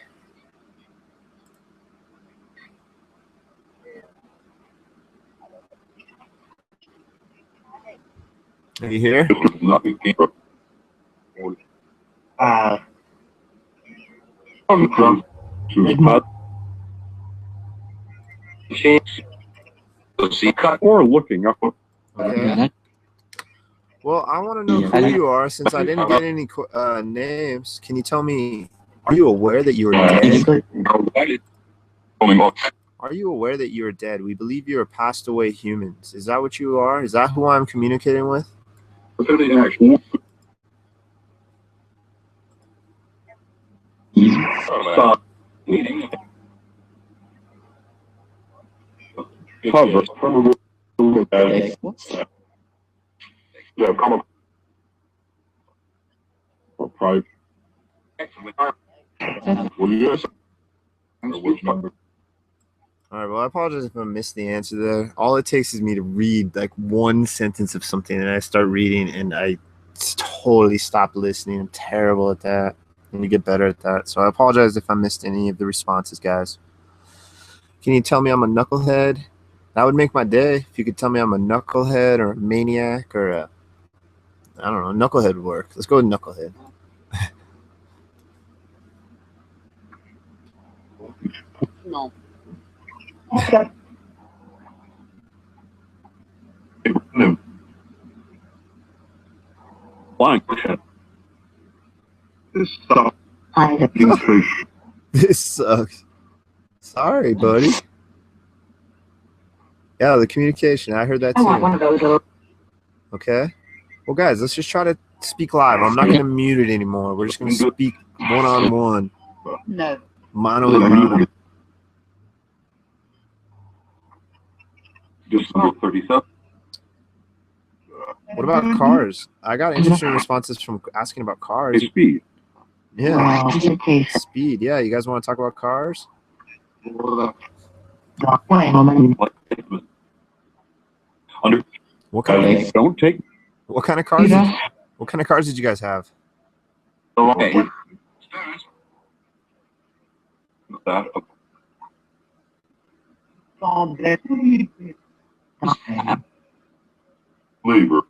Are you here? Or looking up. Okay. Well, I want to know who you are since I didn't get any names. Can you tell me, are you aware that you are dead? Are you aware that you are dead? We believe you are passed away humans. Is that what you are? Is that who I'm communicating with? Cover. Yeah, come up. Or private. Yes. Which number? All right, well, I apologize if I missed the answer there. All it takes is me to read like one sentence of something, and I start reading, and I totally stop listening. I'm terrible at that. I need to get better at that. So I apologize if I missed any of the responses, guys. Can you tell me I'm a knucklehead? That would make my day. If you could tell me I'm a knucklehead or a maniac or a, I don't know, knucklehead would work. Let's go with knucklehead. No. This sucks. Sorry, buddy. Yeah, the communication. I heard that too. I want one of those. Okay. Well, guys, let's just try to speak live. I'm not going to mute it anymore. We're just going to speak one-on-one. No. Mano a mano. Just under 37. What about cars? I got interesting responses from asking about cars. Speed. Yeah. Speed. Yeah, you guys want to talk about cars? What kind of Don't take. what kind of cars? What kind of cars did you guys have? Okay. That. Labor.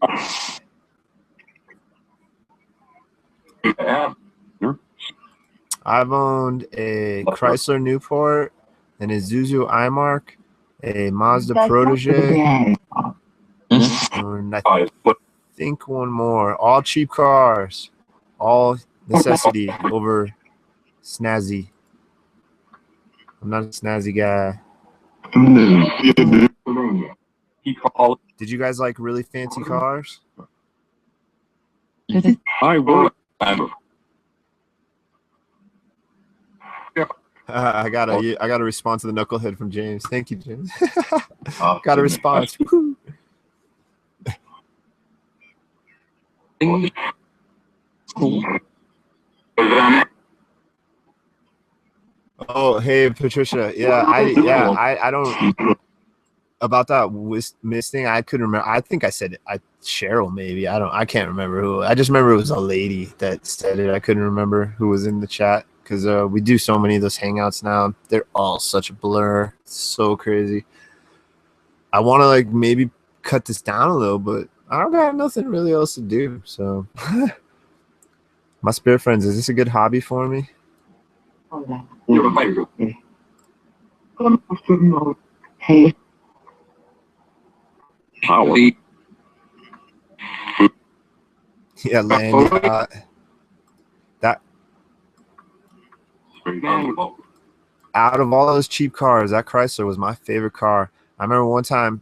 I've owned a Chrysler Newport, an Isuzu iMark, a Mazda Protege, and I think one more. All cheap cars, all necessity over snazzy. I'm not a snazzy guy. Did you guys like really fancy cars? I will. I got a response to the knucklehead from James. Thank you, James. Got a response. Oh, hey, Patricia. Yeah, I don't about that miss thing. I couldn't remember. I think I said Cheryl, maybe. I can't remember who. I just remember it was a lady that said it. I couldn't remember who was in the chat. because we do so many of those hangouts now. They're all such a blur. It's so crazy. I want to like maybe cut this down a little, but I don't got nothing really else to do. So, my spirit friends, is this a good hobby for me? You're a fighter. Hey. Power. Yeah, Landy. That out of all those cheap cars, that Chrysler was my favorite car. I remember one time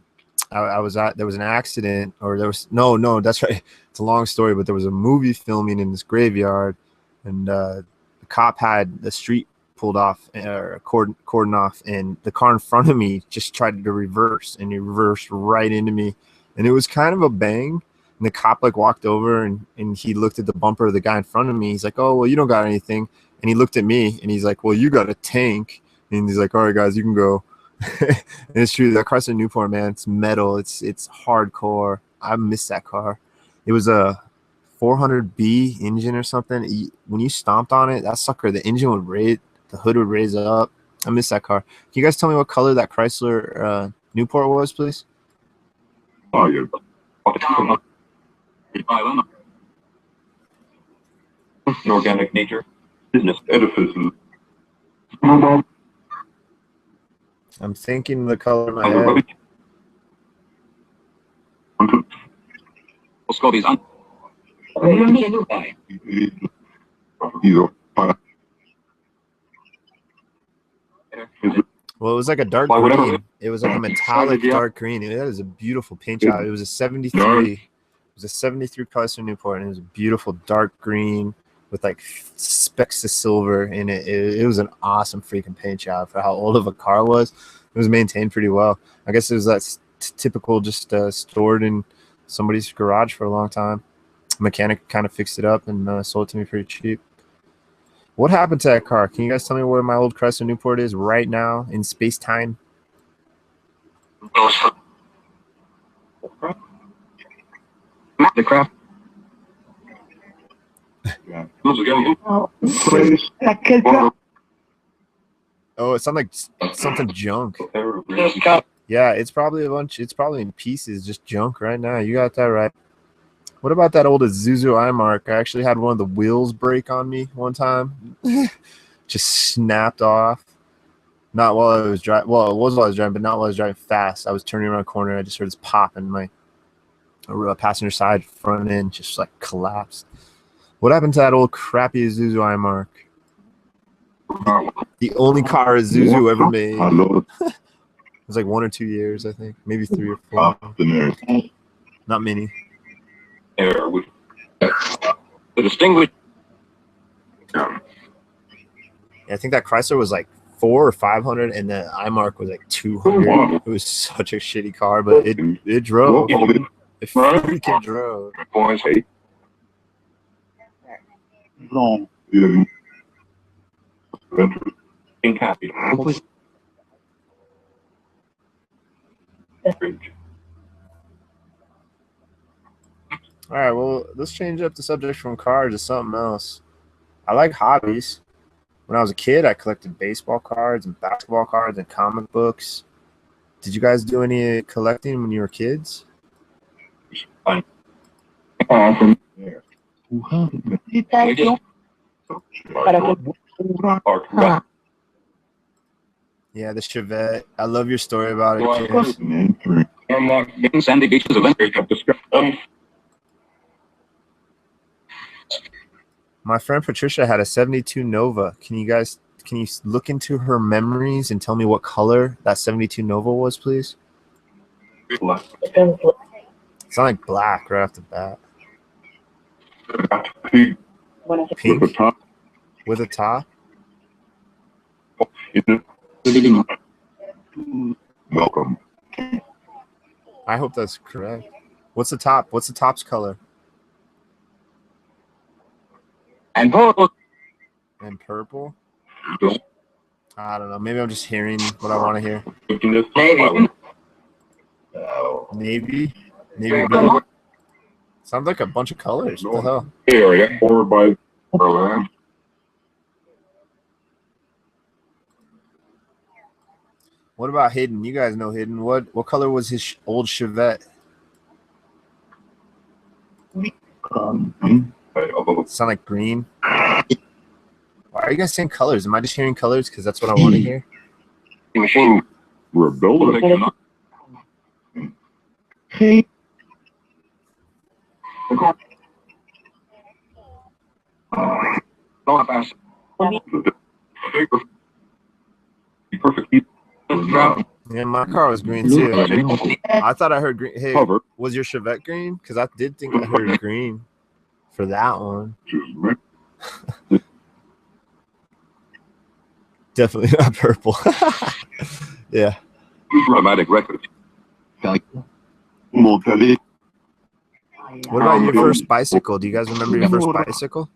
I was there was an accident, or there was no, that's right. It's a long story, but there was a movie filming in this graveyard, and the cop had the street pulled off or cordon off, and the car in front of me just tried to reverse, and he reversed right into me, and it was kind of a bang. And the cop like walked over and he looked at the bumper of the guy in front of me. He's like, "Oh, well, you don't got anything." And he looked at me and he's like, "Well, you got a tank." And he's like, "All right, guys, you can go." And it's true. That Chrysler Newport, man, it's metal. It's hardcore. I miss that car. It was a 400B engine or something. When you stomped on it, that sucker, the engine would raise, the hood would raise up. I miss that car. Can you guys tell me what color that Chrysler Newport was, please? Oh, yeah. Organic nature, business edifices. I'm thinking the color in my head. Well, it was like a dark green. It was like a metallic dark green. It was a beautiful paint job. It was a 73. It was a 73 Chrysler Newport, and it was a beautiful dark green with like specks of silver in it. It was an awesome freaking paint job for how old of a car it was. It was maintained pretty well. I guess it was that typical just stored in somebody's garage for a long time. Mechanic kind of fixed it up and sold it to me pretty cheap. What happened to that car? Can you guys tell me where my old Chrysler Newport is right now in space-time? The crap. Oh, it sounds like something junk. Yeah, it's probably a bunch. It's probably in pieces, just junk right now. You got that right. What about that old Isuzu iMark? I actually had one of the wheels break on me one time. Just snapped off. Not while I was driving. Well, it was while I was driving, but not while I was driving fast. I was turning around a corner and I just heard this pop, and my passenger side front end just like collapsed. What happened to that old crappy Isuzu iMark? The only car Isuzu ever made. It was like 1 or 2 years, I think. Maybe 3 or 4. Not many. The distinguished. Yeah, I think that Chrysler was like 400 or 500, and the iMark was like 200. It was such a shitty car, but it drove. It freaking drove. All right, well, let's change up the subject from cars to something else. I like hobbies. When I was a kid, I collected baseball cards and basketball cards and comic books. Did you guys do any collecting when you were kids? Yeah, the Chevette. I love your story about it, kid. My friend Patricia had a 72 Nova. Can you look into her memories and tell me what color that 72 Nova was, please? It's not like black right off the bat. Pink? With a top? Welcome. I hope that's correct. What's the top? What's the top's color? And purple. And purple? I don't know. Maybe I'm just hearing what I want to hear. Navy? Navy blue? Sounds like a bunch of colors. What the hell? Area or by Berlin. What about Hidden? You guys know Hidden. What color was his old Chevette? Sound like green. Why are you guys saying colors? Am I just hearing colors because that's what I want to hear? Machine. We're building. Perfect. Yeah, my car was green too. I thought I heard green. Hey, was your Chevette green? Because I did think I heard green for that one. Definitely not purple. Yeah. Dramatic record. What about your first bicycle? Do you guys remember your first bicycle?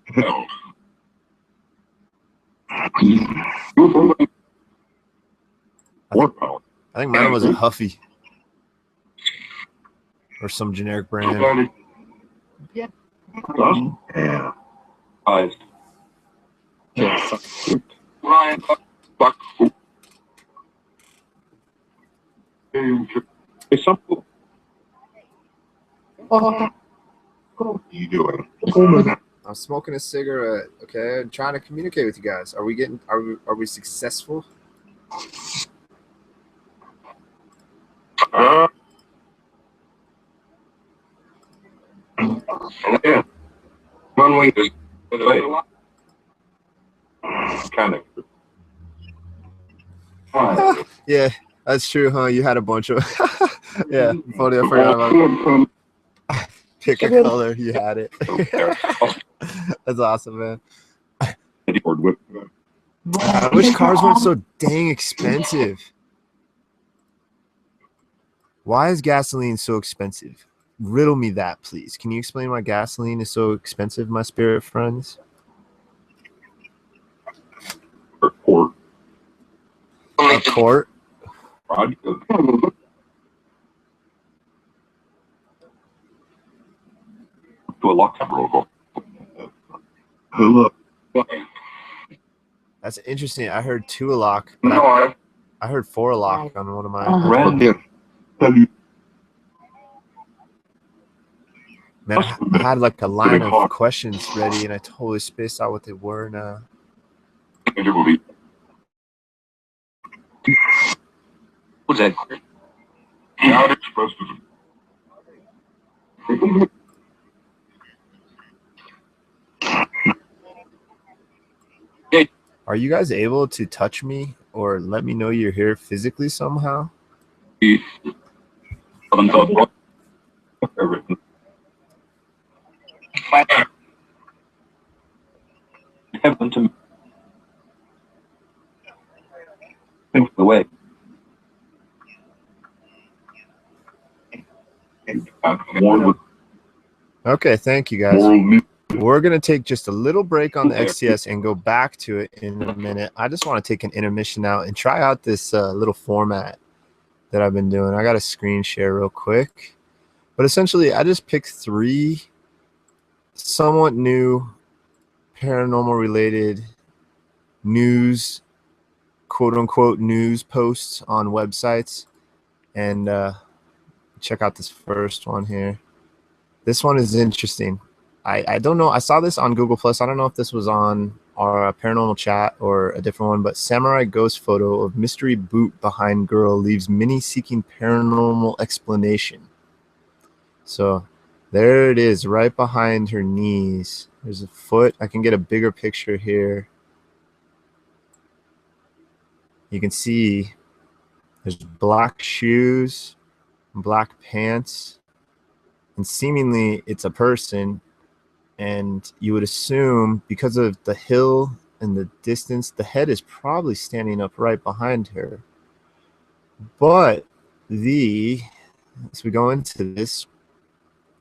I think mine was a Huffy or some generic brand. Yeah. You doing? I'm smoking a cigarette. Okay, I'm trying to communicate with you guys. Are we successful? Yeah. Runway is kind of. Yeah, that's true, huh? You had a bunch of yeah. Funny, I forgot about it. Pick a color, you had it. That's awesome, man. I wish cars weren't so dang expensive. Why is gasoline so expensive? Riddle me that, please. Can you explain why gasoline is so expensive, my spirit friends? A port. A port? To a lock roll. That's interesting. I heard 2-a-lock, but I heard 4-a-lock on one of my. Man, I had like a line of questions ready, and I totally spaced out what they were now. What's that? Are you guys able to touch me or let me know you're here physically somehow? Away. Okay, thank you guys. We're going to take just a little break on the XTS and go back to it in a minute. I just want to take an intermission now and try out this little format that I've been doing. I got a screen share real quick. But essentially, I just picked 3 somewhat new paranormal related news, quote unquote, news posts on websites. And check out this first one here. This one is interesting. I don't know. I saw this on Google Plus. I don't know if this was on our paranormal chat or a different one, but samurai ghost photo of mystery boot behind girl leaves many seeking paranormal explanation. So there it is, right behind her knees. There's a foot. I can get a bigger picture here. You can see there's black shoes, black pants, and seemingly it's a person. And you would assume because of the hill and the distance, the head is probably standing up right behind her. But as we go into this,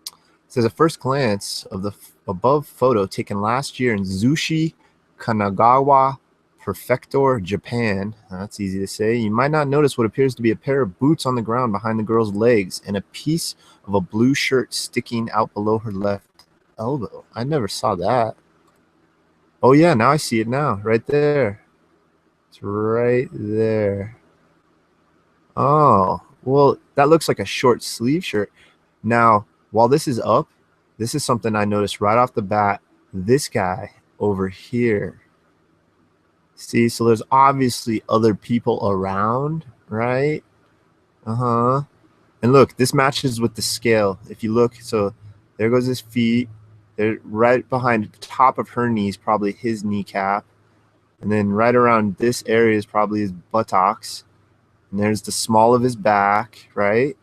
it says a first glance of the above photo taken last year in Zushi, Kanagawa Prefecture, Japan. That's easy to say. You might not notice what appears to be a pair of boots on the ground behind the girl's legs and a piece of a blue shirt sticking out below her left elbow. I never saw that. Oh yeah, now I see it now. Right there. It's right there. Oh, well, that looks like a short sleeve shirt. Now, while this is up, this is something I noticed right off the bat. This guy over here. See, so there's obviously other people around, right? Uh-huh. And look, this matches with the scale. If you look, so there goes his feet. They're right behind the top of her knees, probably his kneecap. And then right around this area is probably his buttocks. And there's the small of his back, right?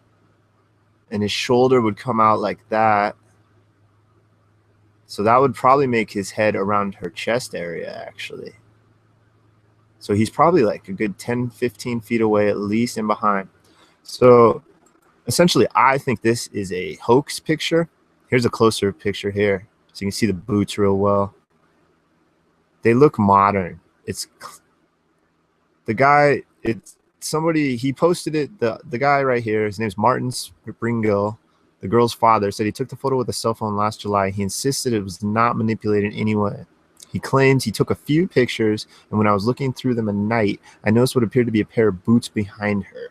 And his shoulder would come out like that. So that would probably make his head around her chest area, actually. So he's probably like a good 10, 15 feet away at least and behind. So essentially, I think this is a hoax picture. Here's a closer picture here. So you can see the boots real well. They look modern. It's the guy, it's somebody, he posted it, the guy right here, his name's Martin Springill, the girl's father, said he took the photo with a cell phone last July. He insisted it was not manipulated in any way. He claims he took a few pictures, and when I was looking through them at night, I noticed what appeared to be a pair of boots behind her.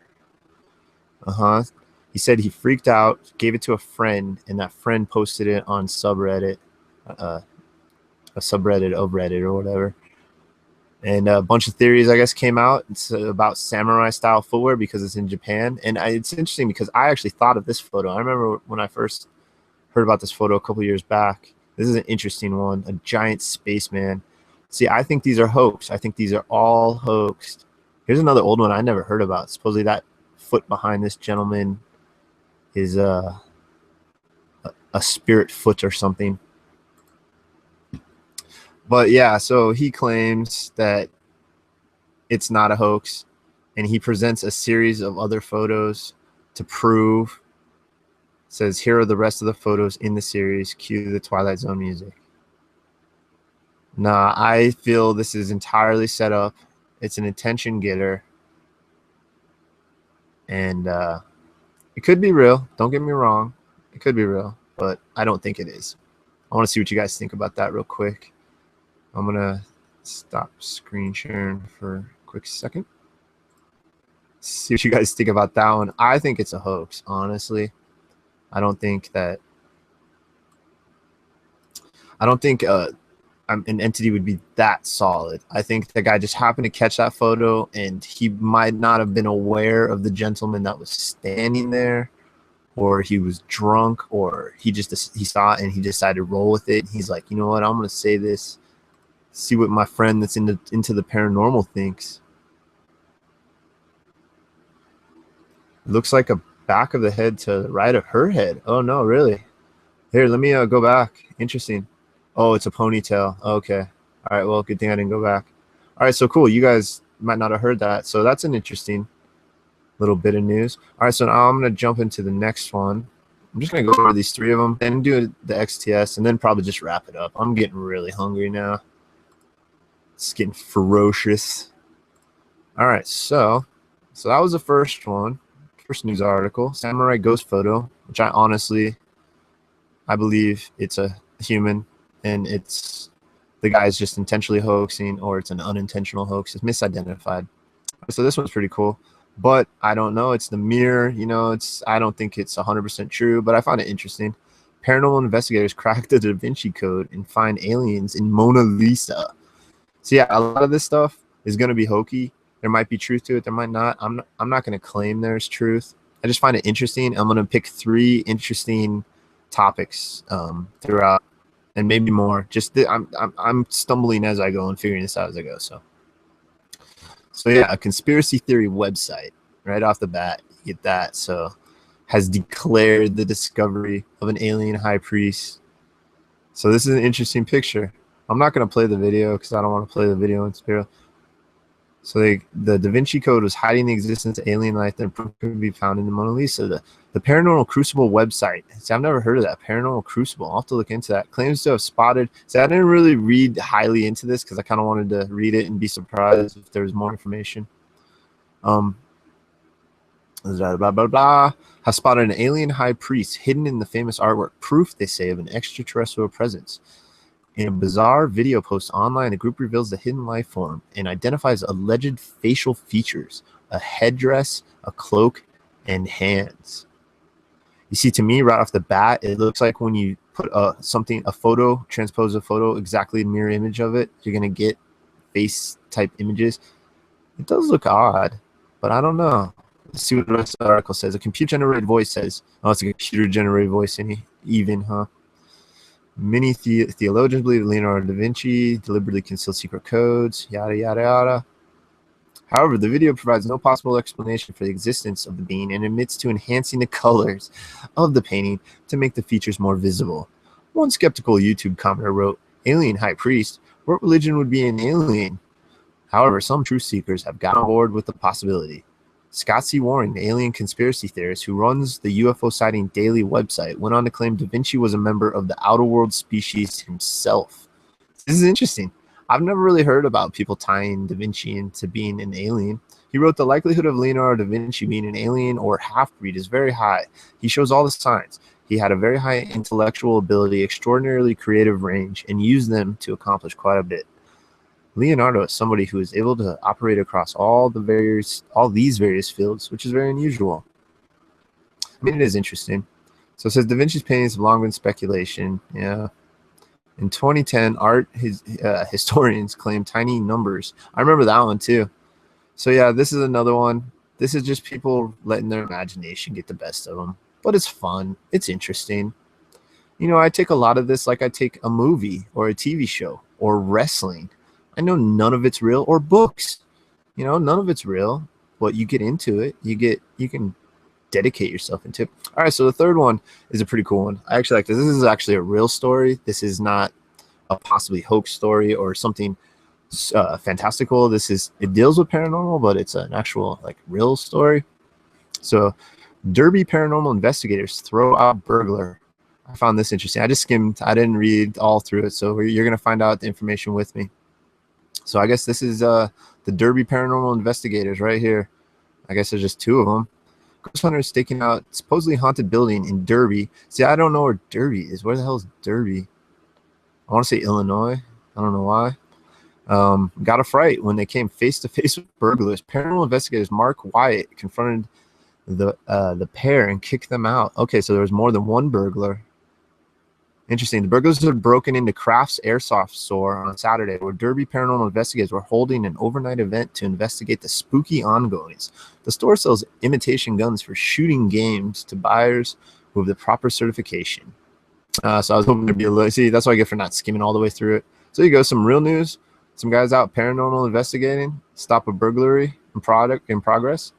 He said he freaked out, gave it to a friend, and that friend posted it on subreddit, a subreddit of Reddit or whatever. And a bunch of theories, I guess, came out. It's about samurai-style footwear because it's in Japan. And it's interesting because I actually thought of this photo. I remember when I first heard about this photo a couple years back. This is an interesting one, a giant spaceman. See, I think these are hoax. I think these are all hoaxed. Here's another old one I never heard about. Supposedly that foot behind this gentleman is a spirit foot or something. But yeah, so he claims that it's not a hoax, and he presents a series of other photos to prove. Says here are the rest of the photos in the series. Cue the Twilight Zone music. Nah, I feel this is entirely set up. It's an attention getter, and it could be real. Don't get me wrong, it could be real, but I don't think it is. I want to see what you guys think about that real quick. I'm gonna stop screen sharing for a quick second. See what you guys think about that one. I think it's a hoax, honestly. I don't think an entity would be that solid. I think the guy just happened to catch that photo, and he might not have been aware of the gentleman that was standing there, or he was drunk, or he saw it and he decided to roll with it. He's like, you know what, I'm gonna say this, see what my friend that's into the paranormal thinks. Looks like a back of the head to the right of her head. Oh no, really? Here, let me go back. Interesting. Oh, it's a ponytail. Okay. All right, well, good thing I didn't go back. All right, so cool. You guys might not have heard that. So that's an interesting little bit of news. All right, so now I'm going to jump into the next one. I'm just going to go over these three of them and do the XTS and then probably just wrap it up. I'm getting really hungry now. It's getting ferocious. All right, so that was the first one. First news article, samurai ghost photo, which I believe it's a human, and it's the guy's just intentionally hoaxing, or it's an unintentional hoax. It's misidentified. So this one's pretty cool, but I don't know. It's the mirror, you know. I don't think it's 100% true, but I found it interesting. Paranormal investigators crack the Da Vinci Code and find aliens in Mona Lisa. So yeah, a lot of this stuff is going to be hokey. There might be truth to it. There might not. I'm not going to claim there's truth. I just find it interesting. I'm going to pick 3 interesting topics throughout, and maybe more. Just I'm stumbling as I go and figuring this out as I go. So yeah, a conspiracy theory website right off the bat. You get that. So has declared the discovery of an alien high priest. So this is an interesting picture. I'm not going to play the video because I don't want to play the video in spirit. So the Da Vinci Code was hiding the existence of alien life that could be found in the Mona Lisa. The Paranormal Crucible website. See, I've never heard of that. Paranormal Crucible. I'll have to look into that. Claims to have spotted. See, I didn't really read highly into this because I kind of wanted to read it and be surprised if there was more information. Blah, blah, blah, blah. Has spotted an alien high priest hidden in the famous artwork. Proof, they say, of an extraterrestrial presence. In a bizarre video post online, the group reveals the hidden life form and identifies alleged facial features. a headdress, a cloak, and hands. You see, to me, right off the bat, it looks like when you put a photo, transpose a photo, exactly mirror image of it, you're going to get face type images. It does look odd, but I don't know. Let's see what the rest of the article says. A computer-generated voice says, oh, it's a computer-generated voice, even, huh? Many theologians believe Leonardo da Vinci deliberately concealed secret codes, yada, yada, yada. However, the video provides no possible explanation for the existence of the being and admits to enhancing the colors of the painting to make the features more visible. One skeptical YouTube commenter wrote, "Alien high priest, what religion would be an alien?" However, some truth seekers have gotten on board with the possibility. Scott C. Warren, the alien conspiracy theorist who runs the UFO sighting daily website, went on to claim Da Vinci was a member of the outer world species himself. This is interesting. I've never really heard about people tying Da Vinci into being an alien. He wrote, the likelihood of Leonardo da Vinci being an alien or half-breed is very high. He shows all the signs. He had a very high intellectual ability, extraordinarily creative range, and used them to accomplish quite a bit. Leonardo is somebody who is able to operate across all these various fields, which is very unusual. I mean, it is interesting. So it says Da Vinci's paintings have long been speculation. Yeah. In 2010, historians claim tiny numbers. I remember that one too. So yeah, this is another one. This is just people letting their imagination get the best of them. But it's fun. It's interesting. You know, I take a lot of this like I take a movie or a TV show or wrestling. I know none of it's real, or books. You know, none of it's real. But you get into it. You can dedicate yourself into it. All right, so the third one is a pretty cool one. I actually like this. This is actually a real story. This is not a possibly hoax story or something fantastical. It deals with paranormal, but it's an actual like real story. So Derby paranormal investigators throw out burglar. I found this interesting. I just skimmed. I didn't read all through it, so you're going to find out the information with me. So I guess this is the Derby paranormal investigators right here. I guess there's just two of them. Ghost hunters staking out supposedly haunted building in Derby. See, I don't know where Derby is. Where the hell is Derby? I want to say Illinois. I don't know why. Got a fright when they came face to face with burglars. Paranormal investigators Mark Wyatt confronted the pair and kicked them out. Okay, so there was more than one burglar. Interesting. The burglars had broken into Kraft's Airsoft store on Saturday, where Derby paranormal investigators were holding an overnight event to investigate the spooky ongoings. The store sells imitation guns for shooting games to buyers who have the proper certification. So I was hoping there'd be a little. See, that's what I get for not skimming all the way through it. So you go, some real news. Some guys out paranormal investigating, stop a burglary in progress,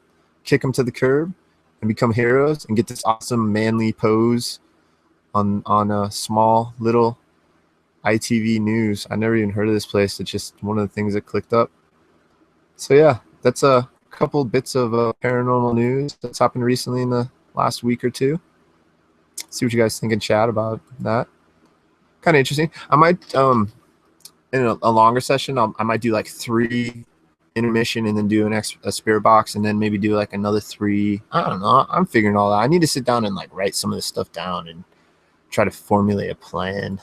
kick them to the curb, and become heroes, and get this awesome manly pose on a small little ITV news. I never even heard of this place. It's just one of the things that clicked up. So yeah, that's a couple bits of paranormal news that's happened recently in the last week or two. See what you guys think in chat about that. Kind of interesting. I might in a longer session, I might do like 3 intermission and then do a spirit box and then maybe do like another 3. I don't know. I'm figuring all that. I need to sit down and like write some of this stuff down and try to formulate a plan.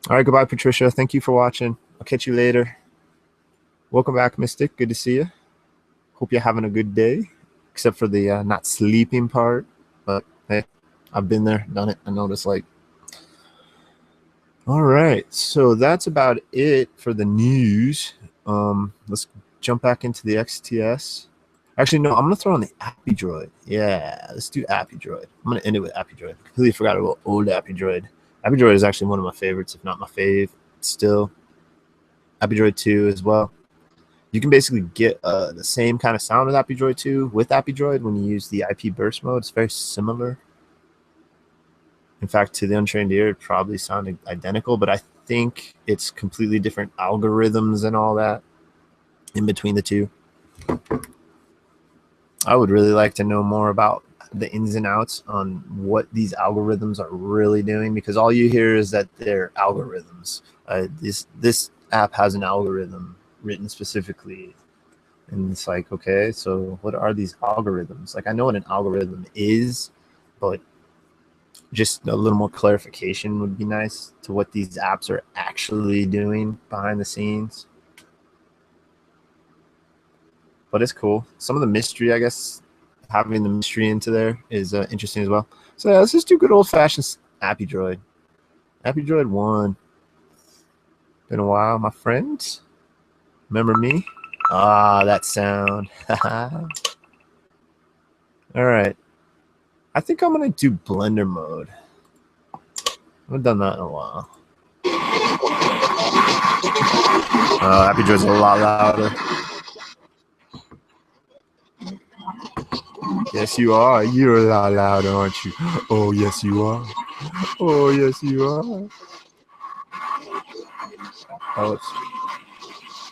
All right, goodbye, Patricia. Thank you for watching. I'll catch you later. Welcome back, Mystic. Good to see you. Hope you're having a good day, except for the not sleeping part. But hey, I've been there, done it. I know what it's like. All right, so that's about it for the news. Let's jump back into the XTS. Actually, no, I'm going to throw on the AppyDroid. Yeah, let's do AppyDroid. I'm going to end it with AppyDroid. I completely forgot about old AppyDroid. AppyDroid is actually one of my favorites, if not my fave still. AppyDroid 2 as well. You can basically get the same kind of sound with AppyDroid 2 with AppyDroid when you use the IP burst mode. It's very similar. In fact, to the untrained ear, it probably sounded identical, but I think it's completely different algorithms and all that in between the two. I would really like to know more about the ins and outs on what these algorithms are really doing, because all you hear is that they're algorithms. This app has an algorithm written specifically, and it's like, okay, so what are these algorithms? Like, I know what an algorithm is, but just a little more clarification would be nice to what these apps are actually doing behind the scenes. but it's cool. Some of the mystery, I guess, having the mystery into there is interesting as well. So yeah, let's just do good old-fashioned AppyDroid. AppyDroid 1. Been a while, my friends. Remember me? Ah, that sound. All right. I think I'm going to do Blender mode. I haven't done that in a while. AppyDroid's a lot louder. Yes, you are. You're a lot louder, aren't you? Oh, yes, you are. Oh, yes, you are. Oh, it's...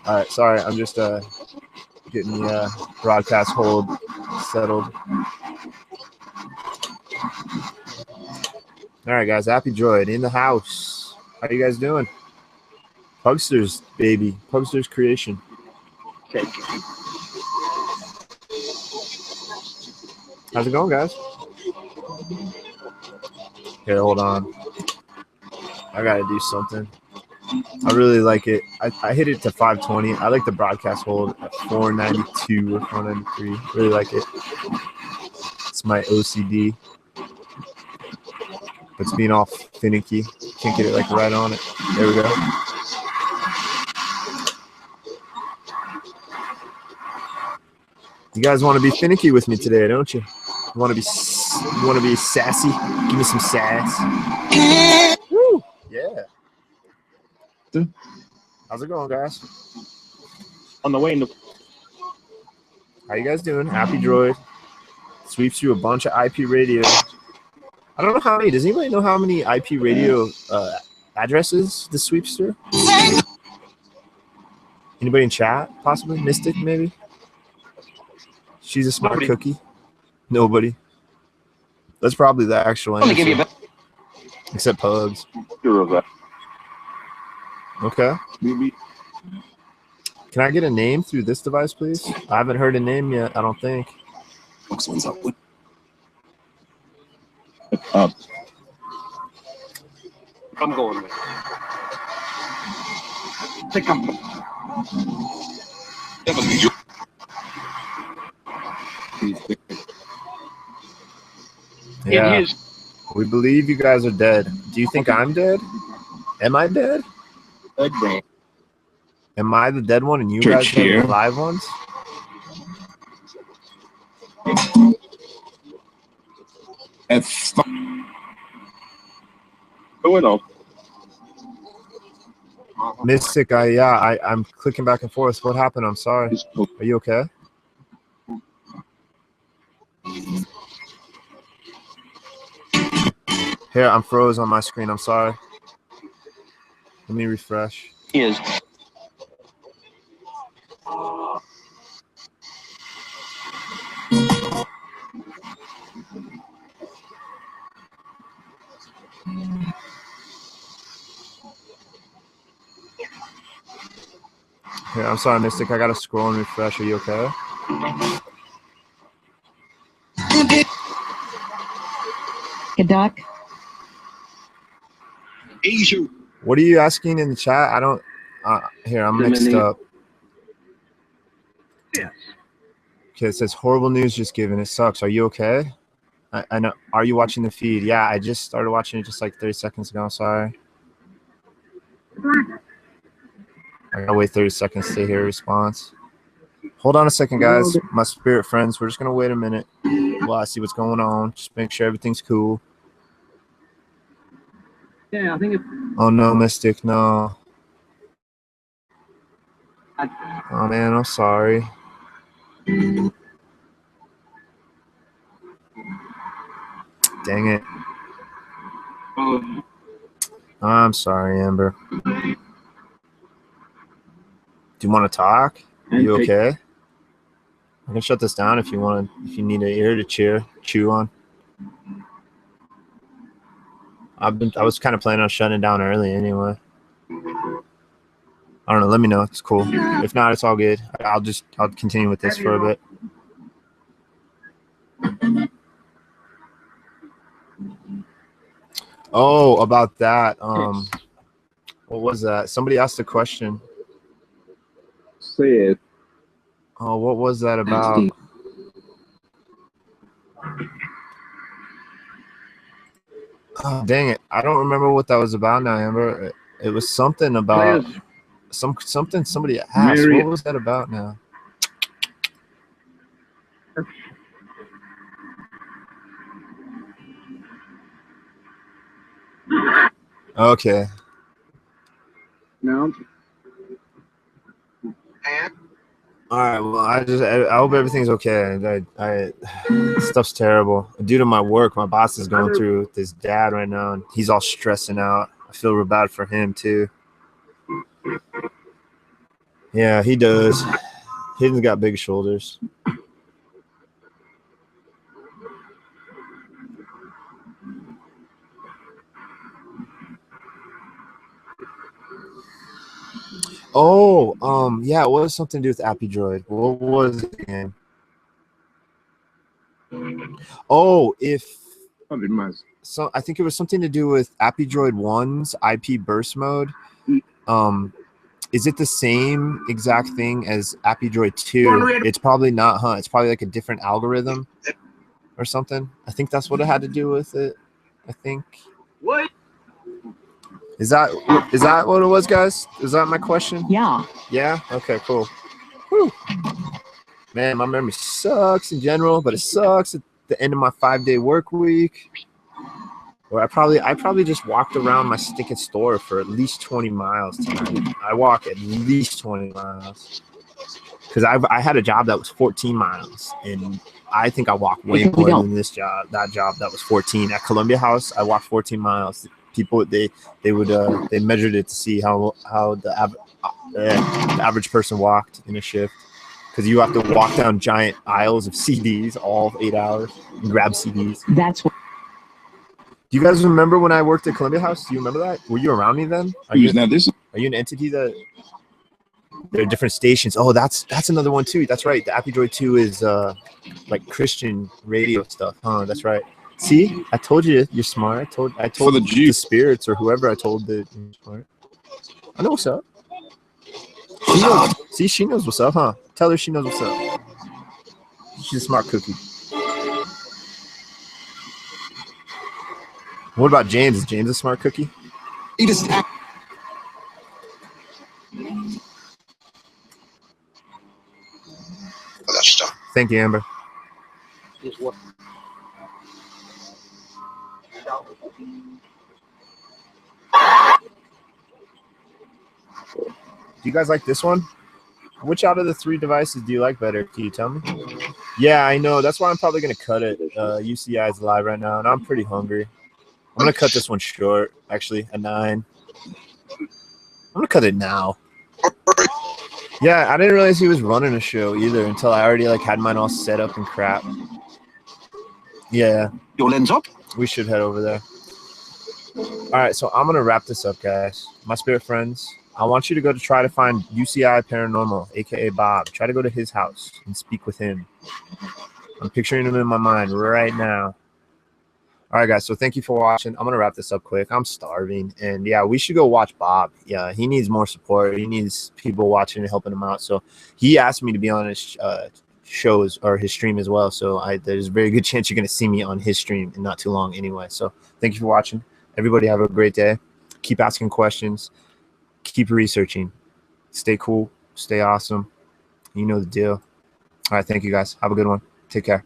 All right, sorry. I'm just getting the broadcast hold settled. All right, guys. AppyDroid in the house. How you guys doing? Pugsters, baby. Pugsters creation. Okay. How's it going, guys? Here, hold on. I gotta do something. I really like it. I hit it to 520. I like the broadcast hold at 492 or 493. Really like it. It's my OCD. It's being all finicky. Can't get it like right on it. There we go. You guys want to be finicky with me today, don't you? You want to be sassy? Give me some sass. Woo! Yeah. How's it going, guys? On the way into. How you guys doing? AppyDroid sweeps through a bunch of IP radio. I don't know how many. Does anybody know how many IP radio addresses this sweeps through? Anybody in chat? Possibly? Mystic, maybe? She's a smart cookie. Nobody. That's probably the actual answer. Except Pugs. Okay. Can I get a name through this device, please? I haven't heard a name yet, I don't think. I'm going with. Yeah. We believe you guys are dead. Do you think I'm dead? Am I dead? Am I the dead one and you guys are the live ones? Mystic, I'm clicking back and forth. What happened? I'm sorry. Are you okay? Here, I'm froze on my screen. I'm sorry. Let me refresh. Is. Here, I'm sorry, Mystic. I gotta scroll and refresh. Are you okay? Good duck. What are you asking in the chat? I don't. Here, I'm mixed up. Yes. Okay, it says horrible news just given. It sucks. Are you okay? I know. Are you watching the feed? Yeah, I just started watching it just like 30 seconds ago. Sorry. I gotta wait 30 seconds to hear a response. Hold on a second, guys. My spirit friends, we're just gonna wait a minute while I see what's going on. Just make sure everything's cool. Yeah, I think it. Oh no, Mystic, no. Oh man, I'm sorry. Dang it. I'm sorry, Amber. Do you want to talk? Are you okay? I can shut this down if you want. If you need an ear to chew on. I was kind of planning on shutting it down early anyway. I don't know. Let me know. It's cool. If not, it's all good. I'll continue with this for a bit. Oh, about that. What was that? Somebody asked a question. Said Oh, what was that about? Oh, dang it. I don't remember what that was about now, Amber. It was something about Players. something somebody asked. Mary- What was that about now? Okay. No. All right. Well, I hope everything's okay. Stuff's terrible. Due to my work, my boss is going through with his dad right now, and he's all stressing out. I feel real bad for him too. Yeah, he does. He's got big shoulders. Oh, yeah, it was something to do with AppyDroid. What was it again? Oh, so I think it was something to do with AppyDroid 1's IP burst mode. Is it the same exact thing as AppyDroid 2? It's probably not, huh? It's probably like a different algorithm or something. I think that's what it had to do with it. I think. What? Is that what it was, guys? Is that my question? Yeah. Yeah? Okay, cool. Whew. Man, my memory sucks in general, but it sucks at the end of my 5-day work week. Or I probably just walked around my stinking store for at least 20 miles tonight. I walk at least 20 miles. Because I had a job that was 14 miles, and I think I walked way more than that job that was 14. At Columbia House, I walked 14 miles. People they measured it to see how the average person walked in a shift, because you have to walk down giant aisles of CDs all 8 hours and grab CDs. That's what. Do you guys remember when I worked at Columbia House? Do you remember that? Were you around me then? Are you an entity that? There are different stations. Oh, that's another one too. That's right. The AppyDroid 2 is like Christian radio stuff, huh? That's right. See, I told you you're smart. I told the spirits or whoever I told that you're smart. I know what's up. She knows. See, she knows what's up, huh? Tell her she knows what's up. She's a smart cookie. What about James? Is James a smart cookie? He just Thank you, Amber. Just what? Do you guys like this one? Which out of the 3 devices do you like better? Can you tell me? Yeah, I know. That's why I'm probably going to cut it. UCI is live right now, and I'm pretty hungry. I'm going to cut this one short, actually, at 9. I'm going to cut it now. Yeah, I didn't realize he was running a show either until I already had mine all set up and crap. Yeah. your lens up. We should head over there. All right, so I'm going to wrap this up, guys. My spirit friends, I want you to try to find UCI Paranormal, a.k.a. Bob. Try to go to his house and speak with him. I'm picturing him in my mind right now. All right, guys, so thank you for watching. I'm going to wrap this up quick. I'm starving. And, yeah, we should go watch Bob. Yeah, he needs more support. He needs people watching and helping him out. So he asked me to be on his shows or his stream as well. So there's a very good chance you're going to see me on his stream in not too long anyway. So thank you for watching. Everybody have a great day. Keep asking questions. Keep researching. Stay cool. Stay awesome. You know the deal. All right, thank you, guys. Have a good one. Take care.